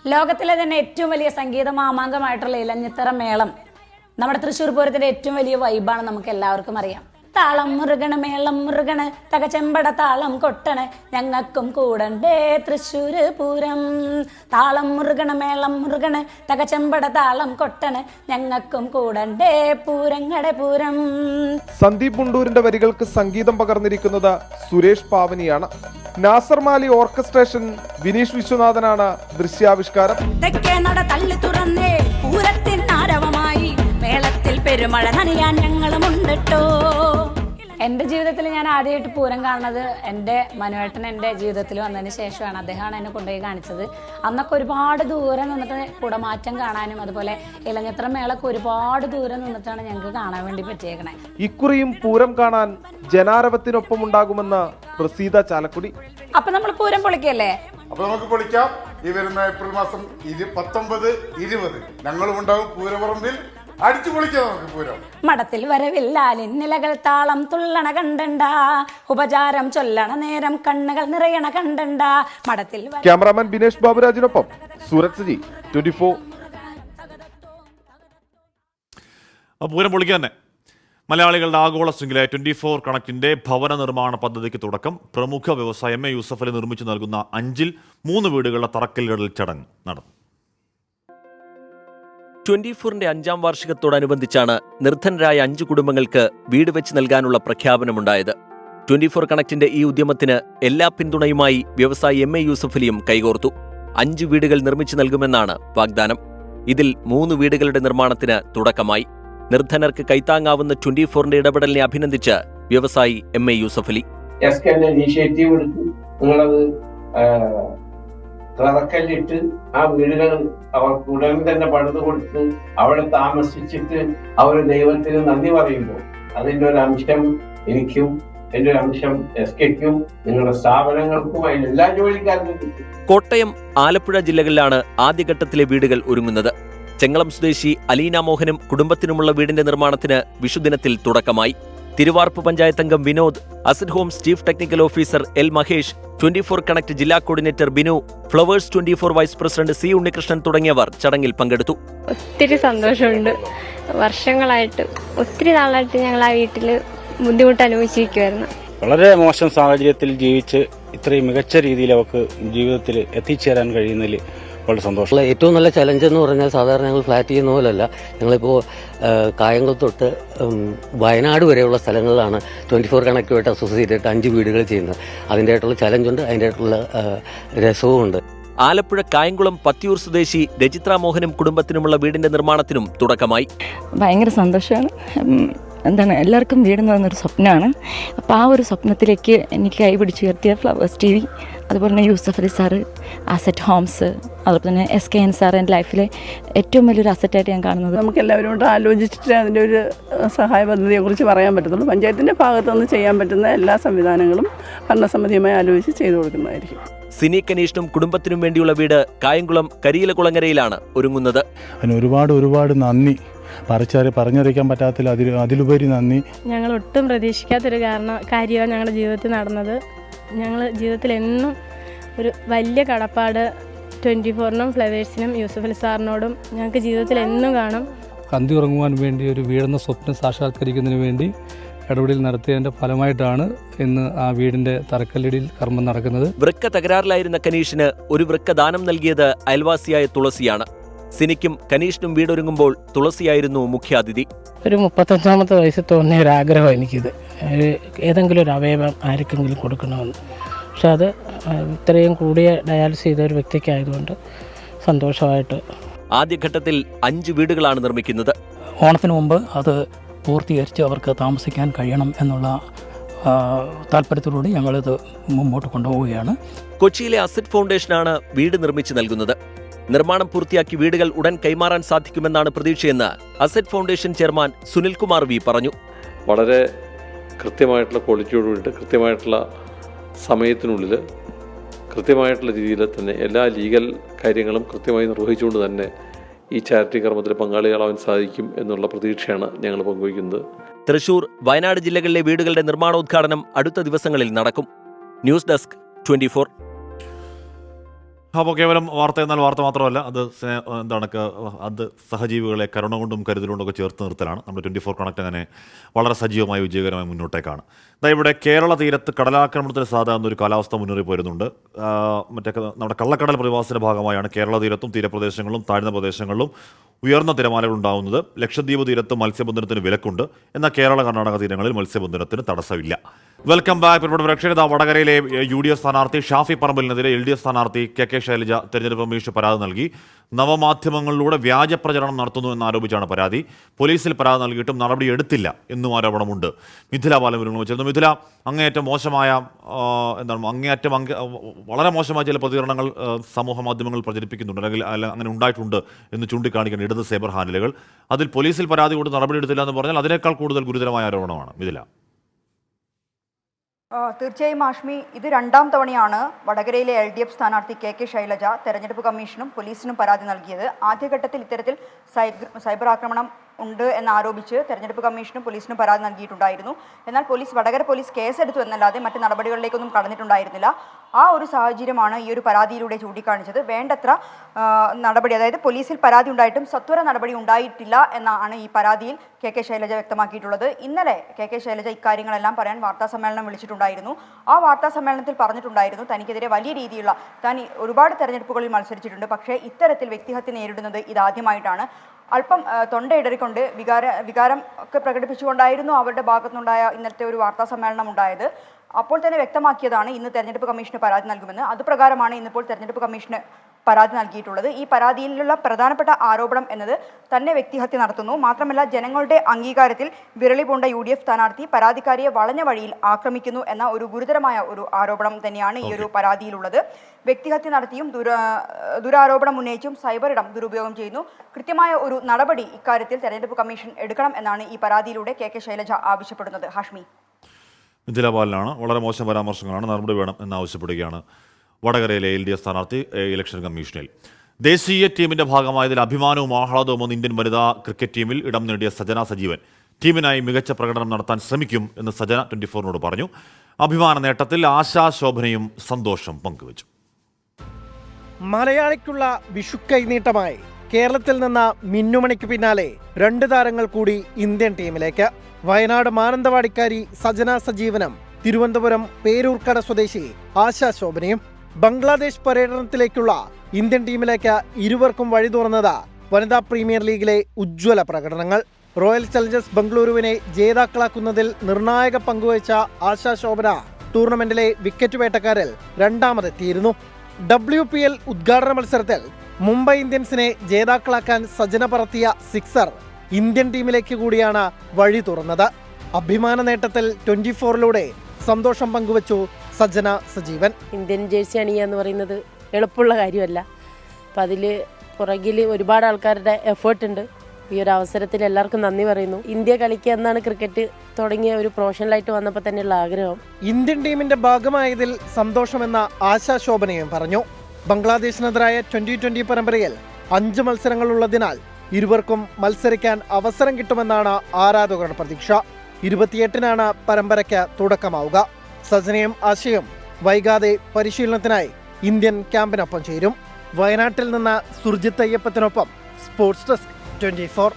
ലോകത്തിലെ തന്നെ ഏറ്റവും വലിയ സംഗീത മാമാങ്കമായിട്ടുള്ള ഇലഞ്ഞിത്തറ മേളം നമ്മുടെ തൃശ്ശൂർ പൂരത്തിന്റെ ഏറ്റവും വലിയ വൈബാണ്, നമുക്ക് എല്ലാവർക്കും അറിയാം. താളം മുറുകണ് മേളം മുറുകണ് തകച്ചെമ്പട താളം കൊട്ടണ് ഞങ്ങൾക്കും കൂടണ്ടേ തൃശ്ശൂര് പൂരം. താളം മുറുകണ് മേളം മുറുകണ് തകച്ചെമ്പട താളം കൊട്ടണ് ഞങ്ങൾക്കും കൂടണ്ടേ പൂരങ്ങടെ പൂരം. സന്ദീപ് മുണ്ടൂരിന്റെ വരികൾക്ക് സംഗീതം പകർന്നിരിക്കുന്നത് സുരേഷ് പാവനിയാണ്. നാസർ മാലി ഓർക്കസ്ട്രേഷൻ വിനീഷ് വിശ്വനാഥനാണ് ദൃശ്യാവിഷ്കാരം. തെക്കേ നട തള്ളി തുറന്നേ പൂരത്തിനാരവമായി മേളത്തിൽ പെരുമഴ നനയാൻ ഞങ്ങളുമുണ്ടട്ടോ. എൻ്റെ ജീവിതത്തിൽ ഞാൻ ആദ്യമായിട്ട് പൂരം കാണുന്നത് എൻ്റെ മനുവേട്ടൻ എൻ്റെ ജീവിതത്തിൽ വന്നതിന് ശേഷമാണ്. അദ്ദേഹമാണ് എന്നെ കൊണ്ടുപോയി കാണിച്ചത്. അന്നൊക്കെ ഒരുപാട് ദൂരം നിന്നിട്ട് കുടമാറ്റം കാണാനും അതുപോലെ ഇലഞ്ഞിത്ര മേളൊക്കെ ഒരുപാട് ദൂരം നിന്നിട്ടാണ് ഞങ്ങൾക്ക് കാണാൻ വേണ്ടി പറ്റിയേക്കണേ. ഇക്കുറിയും പൂരം കാണാൻ ജനാരവത്തിനൊപ്പം ഉണ്ടാകുമെന്ന് പ്രസീത ചാലക്കുടി. അപ്പൊ നമ്മൾ പൂരം പൊളിക്കല്ലേ? അപ്പൊ നമുക്ക് പൊളിക്കാം. ഈ വരുന്ന ഏപ്രിൽ മാസം 19, 20 ഞങ്ങളും ഉണ്ടാവും പൂരപ്പറമ്പിൽ. അടിച്ചു പൊളിക്കാം നമുക്ക് പൂരം. മഠത്തിൽ വരവില്ലാലിന്നിലകൾ താളം തുള്ളണ കണ്ടണ്ട, ഉപചാരം ചൊല്ലണ നേരം കണ്ണുകൾ നിറയണ കണ്ടണ്ട. മഠത്തിൽ ക്യാമറാമാൻ ബിനേഷ് ബാബുരാജിനൊപ്പം സൂരജ് ജി, 24. പൂരം പൊളിക്കുക തന്നെ. മലയാളികളുടെ ആഗോള ശൃംഖല 24 കണക്റ്റിന്റെ ഭവന നിർമ്മാണ പദ്ധതിക്ക് തുടക്കം. പ്രമുഖ വ്യവസായി MA യൂസഫ് അലി നിർമ്മിച്ചു നൽകുന്ന 5-ൽ 3 വീടുകളുടെ തറക്കല്ലിടൽ ചടങ്ങ് നടന്നു. 24ന്റെ 5ാം വാർഷികത്തോടനുബന്ധിച്ചാണ് നിർധനരായ 5 കുടുംബങ്ങൾക്ക് വീട് വെച്ച് നൽകാനുള്ള പ്രഖ്യാപനമുണ്ടായത്. 24 കണക്റ്റിന്റെ ഈ ഉദ്യമത്തിന് എല്ലാ പിന്തുണയുമായി വ്യവസായി MA യൂസഫ് അലിയും കൈകോർത്തു. 5 വീടുകൾ നിർമ്മിച്ചു നൽകുമെന്നാണ് വാഗ്ദാനം. ഇതിൽ 3 വീടുകളുടെ നിർമ്മാണത്തിന് തുടക്കമായി. നിർധനർക്ക് കൈത്താങ്ങാവുന്ന 24ന്റെ ഇടപെടലിനെ അഭിനന്ദിച്ച് വ്യവസായി MA യൂസഫ് അലി. ഇനീഷ്യേറ്റീവ് എടുത്ത് നിങ്ങളത് തറക്കല്ലിട്ട് ആ വീടുകൾ അവർക്ക് ഉടൻ തന്നെ പണിത് കൊടുത്ത് അവിടെ താമസിച്ചിട്ട് അവർ ദൈവത്തിന് നന്ദി പറയുമ്പോൾ അതിൻ്റെ ഒരു അംശം എനിക്കും എൻ്റെ ഒരു അംശം SKക്കും നിങ്ങളുടെ സ്ഥാപനങ്ങൾക്കും അതിൽ എല്ലാ ജോലിക്കാർക്കും കിട്ടും. കോട്ടയം, ആലപ്പുഴ ജില്ലകളിലാണ് ആദ്യഘട്ടത്തിലെ വീടുകൾ ഒരുങ്ങുന്നത്. ചെങ്ങളം സ്വദേശി അലീന മോഹനും കുടുംബത്തിനുമുള്ള വീടിന്റെ നിർമ്മാണത്തിന് വിഷുദിനത്തിൽ തുടക്കമായി. തിരുവാർപ്പ് പഞ്ചായത്ത് അംഗം Vinod, asset homes chief technical officer L Mahesh, 24 connect ജില്ലാ coordinator Binu, flowers 24 vice president C Unnikrishnan തുടങ്ങിയവർ ചടങ്ങിൽ പങ്കെടുത്തു. ഒത്തിരി സന്തോഷമുണ്ട്. വർഷങ്ങളായിട്ട് ഒത്തിരി നാളായിട്ട് ഞങ്ങൾ ആ വീട്ടിൽ ബുദ്ധിമുട്ട് അനുഭവിച്ചിരിക്കുമായിരുന്നു. വളരെ മോശം സാഹചര്യത്തിൽ ജീവിച്ച് ഇത്രയും മികച്ച രീതിയിൽ അവർക്ക് ജീവിതത്തിൽ എത്തിച്ചേരാൻ കഴിയുന്നതിൽ വളരെ സന്തോഷം. ഏറ്റവും നല്ല ചലഞ്ച് എന്ന് പറഞ്ഞാൽ സാധാരണ ഞങ്ങൾ ഫ്ലാറ്റ് ചെയ്യുന്ന പോലല്ല. ഞങ്ങളിപ്പോൾ കായംകുളം തൊട്ട് വയനാട് വരെയുള്ള സ്ഥലങ്ങളിലാണ് 24 കണക്റ്റുമായിട്ട് അസോസിയേറ്റ് ആയിട്ട് 5 വീടുകൾ ചെയ്യുന്നത്. അതിൻ്റെ ആയിട്ടുള്ള ചലഞ്ചുണ്ട്, അതിൻ്റെ ആയിട്ടുള്ള രസവും ഉണ്ട്. ആലപ്പുഴ കായംകുളം പത്തിയൂർ സ്വദേശി രജിത്ര മോഹനും കുടുംബത്തിനുമുള്ള വീടിന്റെ നിർമ്മാണത്തിനും തുടക്കമായി. ഭയങ്കര സന്തോഷമാണ്. എല്ലാവർക്കും വീടെന്ന് പറയുന്നൊരു സ്വപ്നമാണ്. അപ്പോൾ ആ ഒരു സ്വപ്നത്തിലേക്ക് എനിക്ക് കൈപിടിച്ചുയർത്തിയ ഫ്ലവേഴ്സ് TV, അതുപോലെ തന്നെ Yusuf Ali sir, Asset Homes, അതുപോലെ തന്നെ SKN സാർ എൻ്റെ ലൈഫിലെ ഏറ്റവും വലിയൊരു അസറ്റായിട്ട് ഞാൻ കാണുന്നത്. നമുക്ക് എല്ലാവരും കൂടെ ആലോചിച്ചിട്ട് അതിൻ്റെ ഒരു സഹായ പദ്ധതിയെക്കുറിച്ച് പറയാൻ പറ്റത്തുള്ളൂ. പഞ്ചായത്തിൻ്റെ ഭാഗത്തുനിന്ന് ചെയ്യാൻ പറ്റുന്ന എല്ലാ സംവിധാനങ്ങളും ഭരണസമിതിയുമായി ആലോചിച്ച് ചെയ്തു കൊടുക്കുന്നതായിരിക്കും. സിനി കനീഷിനും കുടുംബത്തിനും വേണ്ടിയുള്ള വീട് കായംകുളം കരിയിലകുളങ്ങരയിലാണ് ഒരുങ്ങുന്നത്. അതിന് ഒരുപാട് നന്ദി. പറഞ്ഞറിയിക്കാൻ പറ്റാത്തില്ല, അതിലുപരി നന്ദി. ഞങ്ങൾ ഒട്ടും പ്രതീക്ഷിക്കാത്തൊരു കാര്യമാണ് ഞങ്ങളുടെ ജീവിതത്തിൽ നടന്നത്. ഞങ്ങൾ ജീവിതത്തിൽ എന്നും ഒരു വലിയ കടപ്പാട് 24നും ഫ്ലവേഴ്സിനും യൂസഫ് അലി സാറിനോടും ഞങ്ങൾക്ക് ജീവിതത്തിൽ എന്നും കാണും. കന്തി ഉറങ്ങുവാൻ വേണ്ടി ഒരു വീടെന്ന സ്വപ്നം സാക്ഷാത്കരിക്കുന്നതിന് വേണ്ടി ഇടപെടൽ നടത്തിയതിൻ്റെ ഫലമായിട്ടാണ് ഇന്ന് ആ വീടിൻ്റെ തറക്കല്ലിടിൽ കർമ്മം നടക്കുന്നത്. വൃക്ക തകരാറിലായിരുന്ന കനീഷിന് ഒരു വൃക്ക ദാനം നൽകിയത് അയൽവാസിയായ തുളസിയാണ്. സിനിക്കും കനീഷിനും വീടൊരുങ്ങുമ്പോൾ തുളസിയായിരുന്നു മുഖ്യാതിഥി. ഒരു 35ാമത്തെ വയസ്സിൽ തോന്നിയ ഒരാഗ്രഹം എനിക്കിത്, ഏതെങ്കിലും ഒരു അവയവം ആർക്കെങ്കിലും കൊടുക്കണമെന്ന്. പക്ഷെ അത് ഇത്രയും കൂടിയ ഡയാലിസിസ് ചെയ്ത ഒരു വ്യക്തിക്കായതുകൊണ്ട് സന്തോഷമായിട്ട്. ആദ്യഘട്ടത്തിൽ 5 വീടുകളാണ് നിർമ്മിക്കുന്നത്. ഓണത്തിന് മുമ്പ് അത് പൂർത്തീകരിച്ച് അവർക്ക് താമസിക്കാൻ കഴിയണം എന്നുള്ള താല്പര്യത്തോടുകൂടി ഞങ്ങളിത് മുമ്പോട്ട് കൊണ്ടുപോവുകയാണ്. കൊച്ചിയിലെ അസറ്റ് ഫൗണ്ടേഷനാണ് വീട് നിർമ്മിച്ചു നൽകുന്നത്. നിർമ്മാണം പൂർത്തിയാക്കി വീടുകൾ ഉടൻ കൈമാറാൻ സാധിക്കുമെന്നാണ് പ്രതീക്ഷയെന്ന് asset foundation chairman Sunilkumar V പറഞ്ഞു. വളരെ കൃത്യമായിട്ടുള്ള ക്വാളിറ്റിയോടുകൂടിയിട്ട് കൃത്യമായിട്ടുള്ള സമയത്തിനുള്ളിൽ കൃത്യമായിട്ടുള്ള രീതിയിൽ തന്നെ എല്ലാ ലീഗൽ കാര്യങ്ങളും കൃത്യമായി നിർവഹിച്ചുകൊണ്ട് തന്നെ ഈ ചാരിറ്റി കർമ്മത്തിൽ പങ്കാളികളാവാൻ സാധിക്കും എന്നുള്ള പ്രതീക്ഷയാണ് ഞങ്ങൾ പങ്കുവയ്ക്കുന്നത്. തൃശൂർ, വയനാട് ജില്ലകളിലെ വീടുകളുടെ നിർമ്മാണോദ്ഘാടനം അടുത്ത ദിവസങ്ങളിൽ നടക്കും. News desk 24. അപ്പോൾ കേവലം വാർത്ത എന്നാൽ വാർത്ത മാത്രമല്ല, അത് അത് സഹജീവികളെ കരുണ കൊണ്ടും കരുതലുകൊണ്ടൊക്കെ ചേർത്ത് നിർത്തലാണ്. നമ്മുടെ 24 കണക്ട് അങ്ങനെ വളരെ സജീവമായി വിജയകരമായി മുന്നോട്ടേക്കാണ്. ഇവിടെ കേരള തീരത്ത് കടലാക്രമണത്തിന് സാധ്യത ഒരു കാലാവസ്ഥ മുന്നറിയിപ്പ് വരുന്നുണ്ട്. നമ്മുടെ കള്ളക്കടൽ പ്രതിഭാസത്തിന്റെ ഭാഗമായാണ് കേരള തീരത്തും തീരപ്രദേശങ്ങളിലും താഴ്ന്ന പ്രദേശങ്ങളിലും ഉയർന്ന തിരമാലകൾ ഉണ്ടാകുന്നത്. ലക്ഷദ്വീപ് തീരത്ത് മത്സ്യബന്ധനത്തിന് വിലക്കുണ്ട്, എന്നാൽ കേരള കർണാടക തീരങ്ങളിൽ മത്സ്യബന്ധനത്തിന് തടസ്സമില്ല. Welcome back. പ്രേക്ഷകർ, വടകരയിലെ UDF സ്ഥാനാർത്ഥി ഷാഫി പറമ്പലിനെതിരെ LDF സ്ഥാനാർത്ഥി KK ശൈലജ തെരഞ്ഞെടുപ്പ് കമ്മീഷന് പരാതി നൽകി. നവമാധ്യമങ്ങളിലൂടെ വ്യാജ പ്രചരണം നടത്തുന്നു എന്നാരോപിച്ചാണ് പരാതി. പോലീസിൽ പരാതി നൽകിയിട്ടും നടപടി എടുത്തില്ല എന്നും ആരോപണമുണ്ട്. മിഥില ബാലമുരുകൻ വെച്ചിരുന്നു. മിഥില, അങ്ങേയറ്റം മോശമായ വളരെ മോശമായ ചില പ്രതികരണങ്ങൾ സമൂഹ മാധ്യമങ്ങളിൽ പ്രചരിപ്പിക്കുന്നുണ്ട്, അല്ലെങ്കിൽ അങ്ങനെ ഉണ്ടായിട്ടുണ്ട് എന്ന് ചൂണ്ടിക്കാണിക്കുന്ന ഇടത് സൈബർ ഹാൻഡിലുകൾ. അതിൽ പോലീസിൽ പരാതി കൊണ്ട് നടപടി എടുത്തില്ല എന്ന് പറഞ്ഞാൽ അതിനേക്കാൾ കൂടുതൽ ഗുരുതരമായ ആരോപണമാണ്. മിഥില. തീർച്ചയായും ആഷ്മി, ഇത് രണ്ടാം തവണയാണ് വടകരയിലെ LDF സ്ഥാനാർത്ഥി KK ശൈലജ തെരഞ്ഞെടുപ്പ് കമ്മീഷനും പോലീസിനും പരാതി നൽകിയത്. ആദ്യഘട്ടത്തിൽ ഇത്തരത്തിൽ സൈബർ ആക്രമണം ഉണ്ട് എന്നാരോപിച്ച് തെരഞ്ഞെടുപ്പ് കമ്മീഷനും പോലീസിനും പരാതി നൽകിയിട്ടുണ്ടായിരുന്നു. എന്നാൽ വടകര പോലീസ് കേസെടുത്തു എന്നല്ലാതെ മറ്റ് നടപടികളിലേക്കൊന്നും കടന്നിട്ടുണ്ടായിരുന്നില്ല. ആ ഒരു സാഹചര്യമാണ് ഈ ഒരു പരാതിയിലൂടെ ചൂണ്ടിക്കാണിച്ചത്. വേണ്ടത്ര നടപടി, അതായത് പോലീസിൽ പരാതി ഉണ്ടായിട്ടും സത്വര നടപടി ഉണ്ടായിട്ടില്ല എന്നാണ് ഈ പരാതിയിൽ KK ശൈലജ വ്യക്തമാക്കിയിട്ടുള്ളത്. ഇന്നലെ KK ശൈലജ ഇക്കാര്യങ്ങളെല്ലാം പറയാൻ വാർത്താ സമ്മേളനം വിളിച്ചിട്ടുണ്ടായിരുന്നു. ആ വാർത്താ സമ്മേളനത്തിൽ പറഞ്ഞിട്ടുണ്ടായിരുന്നു തനിക്കെതിരെ വലിയ രീതിയിലുള്ള, താൻ ഒരുപാട് തെരഞ്ഞെടുപ്പുകളിൽ മത്സരിച്ചിട്ടുണ്ട്, പക്ഷേ ഇത്തരത്തിൽ വ്യക്തിഹത്യ നേരിടുന്നത് ഇതാദ്യമായിട്ടാണ്. അല്പം തൊണ്ടയിടറിക്കൊണ്ട് വികാരം ഒക്കെ പ്രകടിപ്പിച്ചുകൊണ്ടായിരുന്നു അവരുടെ ഭാഗത്തുനിന്നുണ്ടായ ഇന്നത്തെ ഒരു വാർത്താ സമ്മേളനം ഉണ്ടായത്. അപ്പോൾ തന്നെ വ്യക്തമാക്കിയതാണ് ഇന്ന് തെരഞ്ഞെടുപ്പ് കമ്മീഷന് പരാതി നൽകുമെന്ന്. അതുപ്രകാരമാണ് ഇന്നിപ്പോൾ തെരഞ്ഞെടുപ്പ് കമ്മീഷന് പരാതി നൽകിയിട്ടുള്ളത്. ഈ പരാതിയിലുള്ള പ്രധാനപ്പെട്ട ആരോപണം എന്നത് തന്നെ വ്യക്തിഹത്യ നടത്തുന്നു, മാത്രമല്ല ജനങ്ങളുടെ അംഗീകാരത്തിൽ വിരളി പൂണ്ട UDF സ്ഥാനാർത്ഥി പരാതിക്കാരിയെ വളഞ്ഞ വഴിയിൽ ആക്രമിക്കുന്നു എന്ന ഒരു ഗുരുതരമായ ഒരു ആരോപണം തന്നെയാണ് ഈ ഒരു പരാതിയിലുള്ളത്. വ്യക്തിഹത്യ നടത്തിയും ദുരാരോപണം ഉന്നയിച്ചും സൈബർ ഇടം ദുരുപയോഗം ചെയ്യുന്നു. കൃത്യമായ ഒരു നടപടി ഇക്കാര്യത്തിൽ തെരഞ്ഞെടുപ്പ് കമ്മീഷൻ എടുക്കണം എന്നാണ് ഈ പരാതിയിലൂടെ KK ശൈലജ ആവശ്യപ്പെടുന്നത്. ഹാഷ്മി. മിഥില ബാലനാണ്. വളരെ മോശം പരാമർശങ്ങളാണ്, നടപടി വേണം എന്നാവശ്യപ്പെടുകയാണ് വടകരയിലെ LDF സ്ഥാനാർത്ഥി ഇലക്ഷൻ കമ്മീഷനിൽ. ദേശീയ ടീമിന്റെ ഭാഗമായതിൽ അഭിമാനവും ആഹ്ലാദവും ഇന്ത്യൻ വനിതാ ക്രിക്കറ്റ് ടീമിൽ ഇടം നേടിയ സജന സജീവൻ ടീമിനായി മികച്ച പ്രകടനം നടത്താൻ ശ്രമിക്കും എന്ന് സജന 24 പറഞ്ഞു. അഭിമാന നേട്ടത്തിൽ ആശാശോഭനയും സന്തോഷം പങ്കുവച്ചു. മലയാളിക്കുള്ള വിഷു കൈനീട്ടമായി കേരളത്തിൽ നിന്ന് മിന്നുമണിക്ക് പിന്നാലെ 2 താരങ്ങൾ കൂടി ഇന്ത്യൻ ടീമിലേക്ക്. വയനാട് മാനന്തവാടിക്കാരി സജന സജീവനും തിരുവനന്തപുരം പേരൂർക്കട സ്വദേശി ആശാശോഭനയും. ബംഗ്ലാദേശ് പര്യടനത്തിലേക്കുള്ള ഇന്ത്യൻ ടീമിലേക്ക് ഇരുവർക്കും വഴി തുറന്നത് വനിതാ പ്രീമിയർ ലീഗിലെ ഉജ്ജ്വല പ്രകടനങ്ങൾ. റോയൽ ചലഞ്ചേഴ്സ് ബംഗളൂരുവിനെ ജേതാക്കളാക്കുന്നതിൽ നിർണായക പങ്കുവച്ച ആശാശോഭന ടൂർണമെന്റിലെ വിക്കറ്റ് വേട്ടക്കാരിൽ രണ്ടാമതെത്തിയിരുന്നു. WPL ഉദ്ഘാടന മത്സരത്തിൽ മുംബൈ ഇന്ത്യൻസിനെ ജേതാക്കളാക്കാൻ സജന പറത്തിയ സിക്സർ ഇന്ത്യൻ ടീമിലേക്ക് കൂടിയാണ് വഴി തുറന്നത്. അഭിമാന നേട്ടത്തിൽ 24-ലൂടെ സന്തോഷം പങ്കുവച്ചു സജന സജീവൻ. ഇന്ത്യൻ ജേഴ്സി അണിയുക എന്ന് പറയുന്നത് എളുപ്പമുള്ള കാര്യമല്ല. അപ്പം അതിൽ പുറകിൽ ഒരുപാട് ആൾക്കാരുടെ എഫേർട്ട് ഉണ്ട്. ഈ ഒരു അവസരത്തിൽ എല്ലാവർക്കും നന്ദി പറയുന്നു. ഇന്ത്യ കളിക്കുക എന്നാണ് ക്രിക്കറ്റ് തുടങ്ങിയ ഒരു പ്രൊഫഷണലായിട്ട് വന്നപ്പോൾ തന്നെയുള്ള ആഗ്രഹം. ഇന്ത്യൻ ടീമിന്റെ ഭാഗമായതിൽ സന്തോഷമെന്ന ആശാശോഭനയും പറഞ്ഞു. ബംഗ്ലാദേശിനെതിരായ 2020 പരമ്പരയിൽ 5 മത്സരങ്ങളുള്ളതിനാൽ ഇരുവർക്കും മത്സരിക്കാൻ അവസരം കിട്ടുമെന്നാണ് ആരാധകരുടെ പ്രതീക്ഷ. 28-നാണ് പരമ്പരയ്ക്ക് തുടക്കമാവുക. സജനയും ആശയും വൈകാതെ പരിശീലനത്തിനായി ഇന്ത്യൻ ക്യാമ്പിനൊപ്പം ചേരും. വയനാട്ടിൽ നിന്ന് സുർജിത്ത് അയ്യപ്പത്തിനൊപ്പം സ്പോർട്സ് ഡെസ്ക് 24.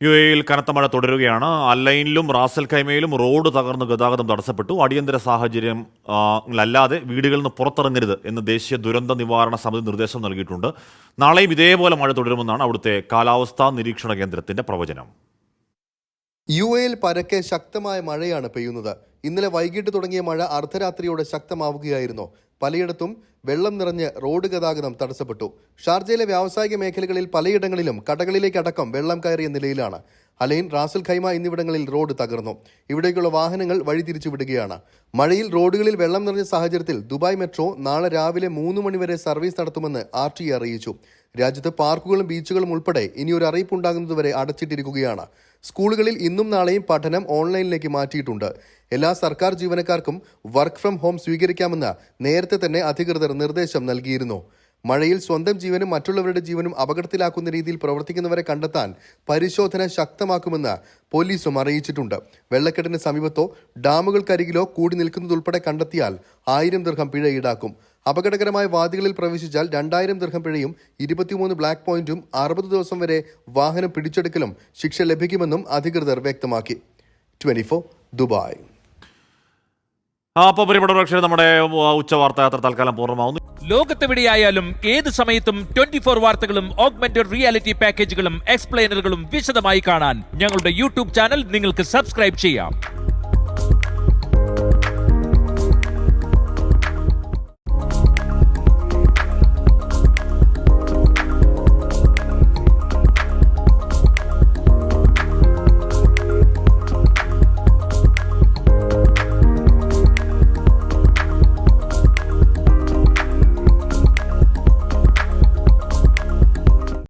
UAEയിൽ കനത്ത മഴ തുടരുകയാണ്. അല്ലൈനിലും റാസൽ ഖൈമയിലും റോഡ് തകർന്ന് ഗതാഗതം തടസ്സപ്പെട്ടു. അടിയന്തര സാഹചര്യം അല്ലാതെ വീടുകളിൽ നിന്ന് പുറത്തിറങ്ങരുത് എന്ന് ദേശീയ ദുരന്ത നിവാരണ സമിതി നിർദ്ദേശം നൽകിയിട്ടുണ്ട്. നാളെയും ഇതേപോലെ മഴ തുടരുമെന്നാണ് അവിടുത്തെ കാലാവസ്ഥാ നിരീക്ഷണ കേന്ദ്രത്തിന്റെ പ്രവചനം. UAEയിൽ പരക്കെ ശക്തമായ മഴയാണ് പെയ്യുന്നത്. ഇന്നലെ വൈകിട്ട് തുടങ്ങിയ മഴ അർദ്ധരാത്രിയോടെ ശക്തമാവുകയായിരുന്നു. പലയിടത്തും വെള്ളം നിറഞ്ഞ് റോഡ് ഗതാഗതം തടസ്സപ്പെട്ടു. ഷാർജയിലെ വ്യാവസായിക മേഖലകളിൽ പലയിടങ്ങളിലും കടകളിലേക്കടക്കം വെള്ളം കയറിയ നിലയിലാണ്. അലൈൻ, റാസൽ ഖൈമ എന്നിവിടങ്ങളിൽ റോഡ് തകർന്നു. ഇവിടേക്കുള്ള വാഹനങ്ങൾ വഴിതിരിച്ചു വിടുകയാണ്. മഴയിൽ റോഡുകളിൽ വെള്ളം നിറഞ്ഞ സാഹചര്യത്തിൽ ദുബായ് മെട്രോ നാളെ രാവിലെ 3 മണിവരെ സർവീസ് നടത്തുമെന്ന് RTA അറിയിച്ചു. രാജ്യത്ത് പാർക്കുകളും ബീച്ചുകളും ഉൾപ്പെടെ ഇനിയൊരു അറിയിപ്പുണ്ടാകുന്നതുവരെ അടച്ചിട്ടിരിക്കുകയാണ്. സ്കൂളുകളിൽ ഇന്നും നാളെയും പഠനം ഓൺലൈനിലേക്ക് മാറ്റിയിട്ടുണ്ട്. എല്ലാ സർക്കാർ ജീവനക്കാർക്കും വർക്ക് ഫ്രം ഹോം സ്വീകരിക്കാമെന്ന് നേരത്തെ തന്നെ അധികൃതർ നിർദ്ദേശം നൽകിയിരുന്നു. മഴയിൽ സ്വന്തം ജീവനും മറ്റുള്ളവരുടെ ജീവനും അപകടത്തിലാക്കുന്ന രീതിയിൽ പ്രവർത്തിക്കുന്നവരെ കണ്ടെത്താൻ പരിശോധന ശക്തമാക്കുമെന്ന് പോലീസും അറിയിച്ചിട്ടുണ്ട്. വെള്ളക്കെട്ടിന് സമീപത്തോ ഡാമുകൾക്കരികിലോ കൂടി നിൽക്കുന്നതുൾപ്പെടെ കണ്ടെത്തിയാൽ 1000 ദിർഹം പിഴ ഈടാക്കും. അപകടകരമായ വാദികളിൽ പ്രവേശിച്ചാൽ 2000 ദിർഹം പിഴയും 23 ബ്ലാക്ക് പോയിന്റും 60 ദിവസം വരെ വാഹനം പിടിച്ചെടുക്കലും ശിക്ഷ ലഭിക്കുമെന്നും അധികൃതർ വ്യക്തമാക്കി. 24 ദുബായ്. അപ്പോൾ പ്രിയപ്പെട്ട പ്രേക്ഷകർ, നമ്മുടെ ഉച്ചവാർത്ത യാത്ര തൽക്കാലം പൂർണ്ണമാവുന്നു. ലോകത്തെവിടെയായാലും ഏത് സമയത്തും 24 വാർത്തകളും ഓഗ്മെന്റഡ് റിയാലിറ്റി പാക്കേജുകളും എക്സ്പ്ലെയിനറുകളും വിശദമായി കാണാൻ ഞങ്ങളുടെ യൂട്യൂബ് ചാനൽ നിങ്ങൾക്ക് സബ്സ്ക്രൈബ് ചെയ്യാം.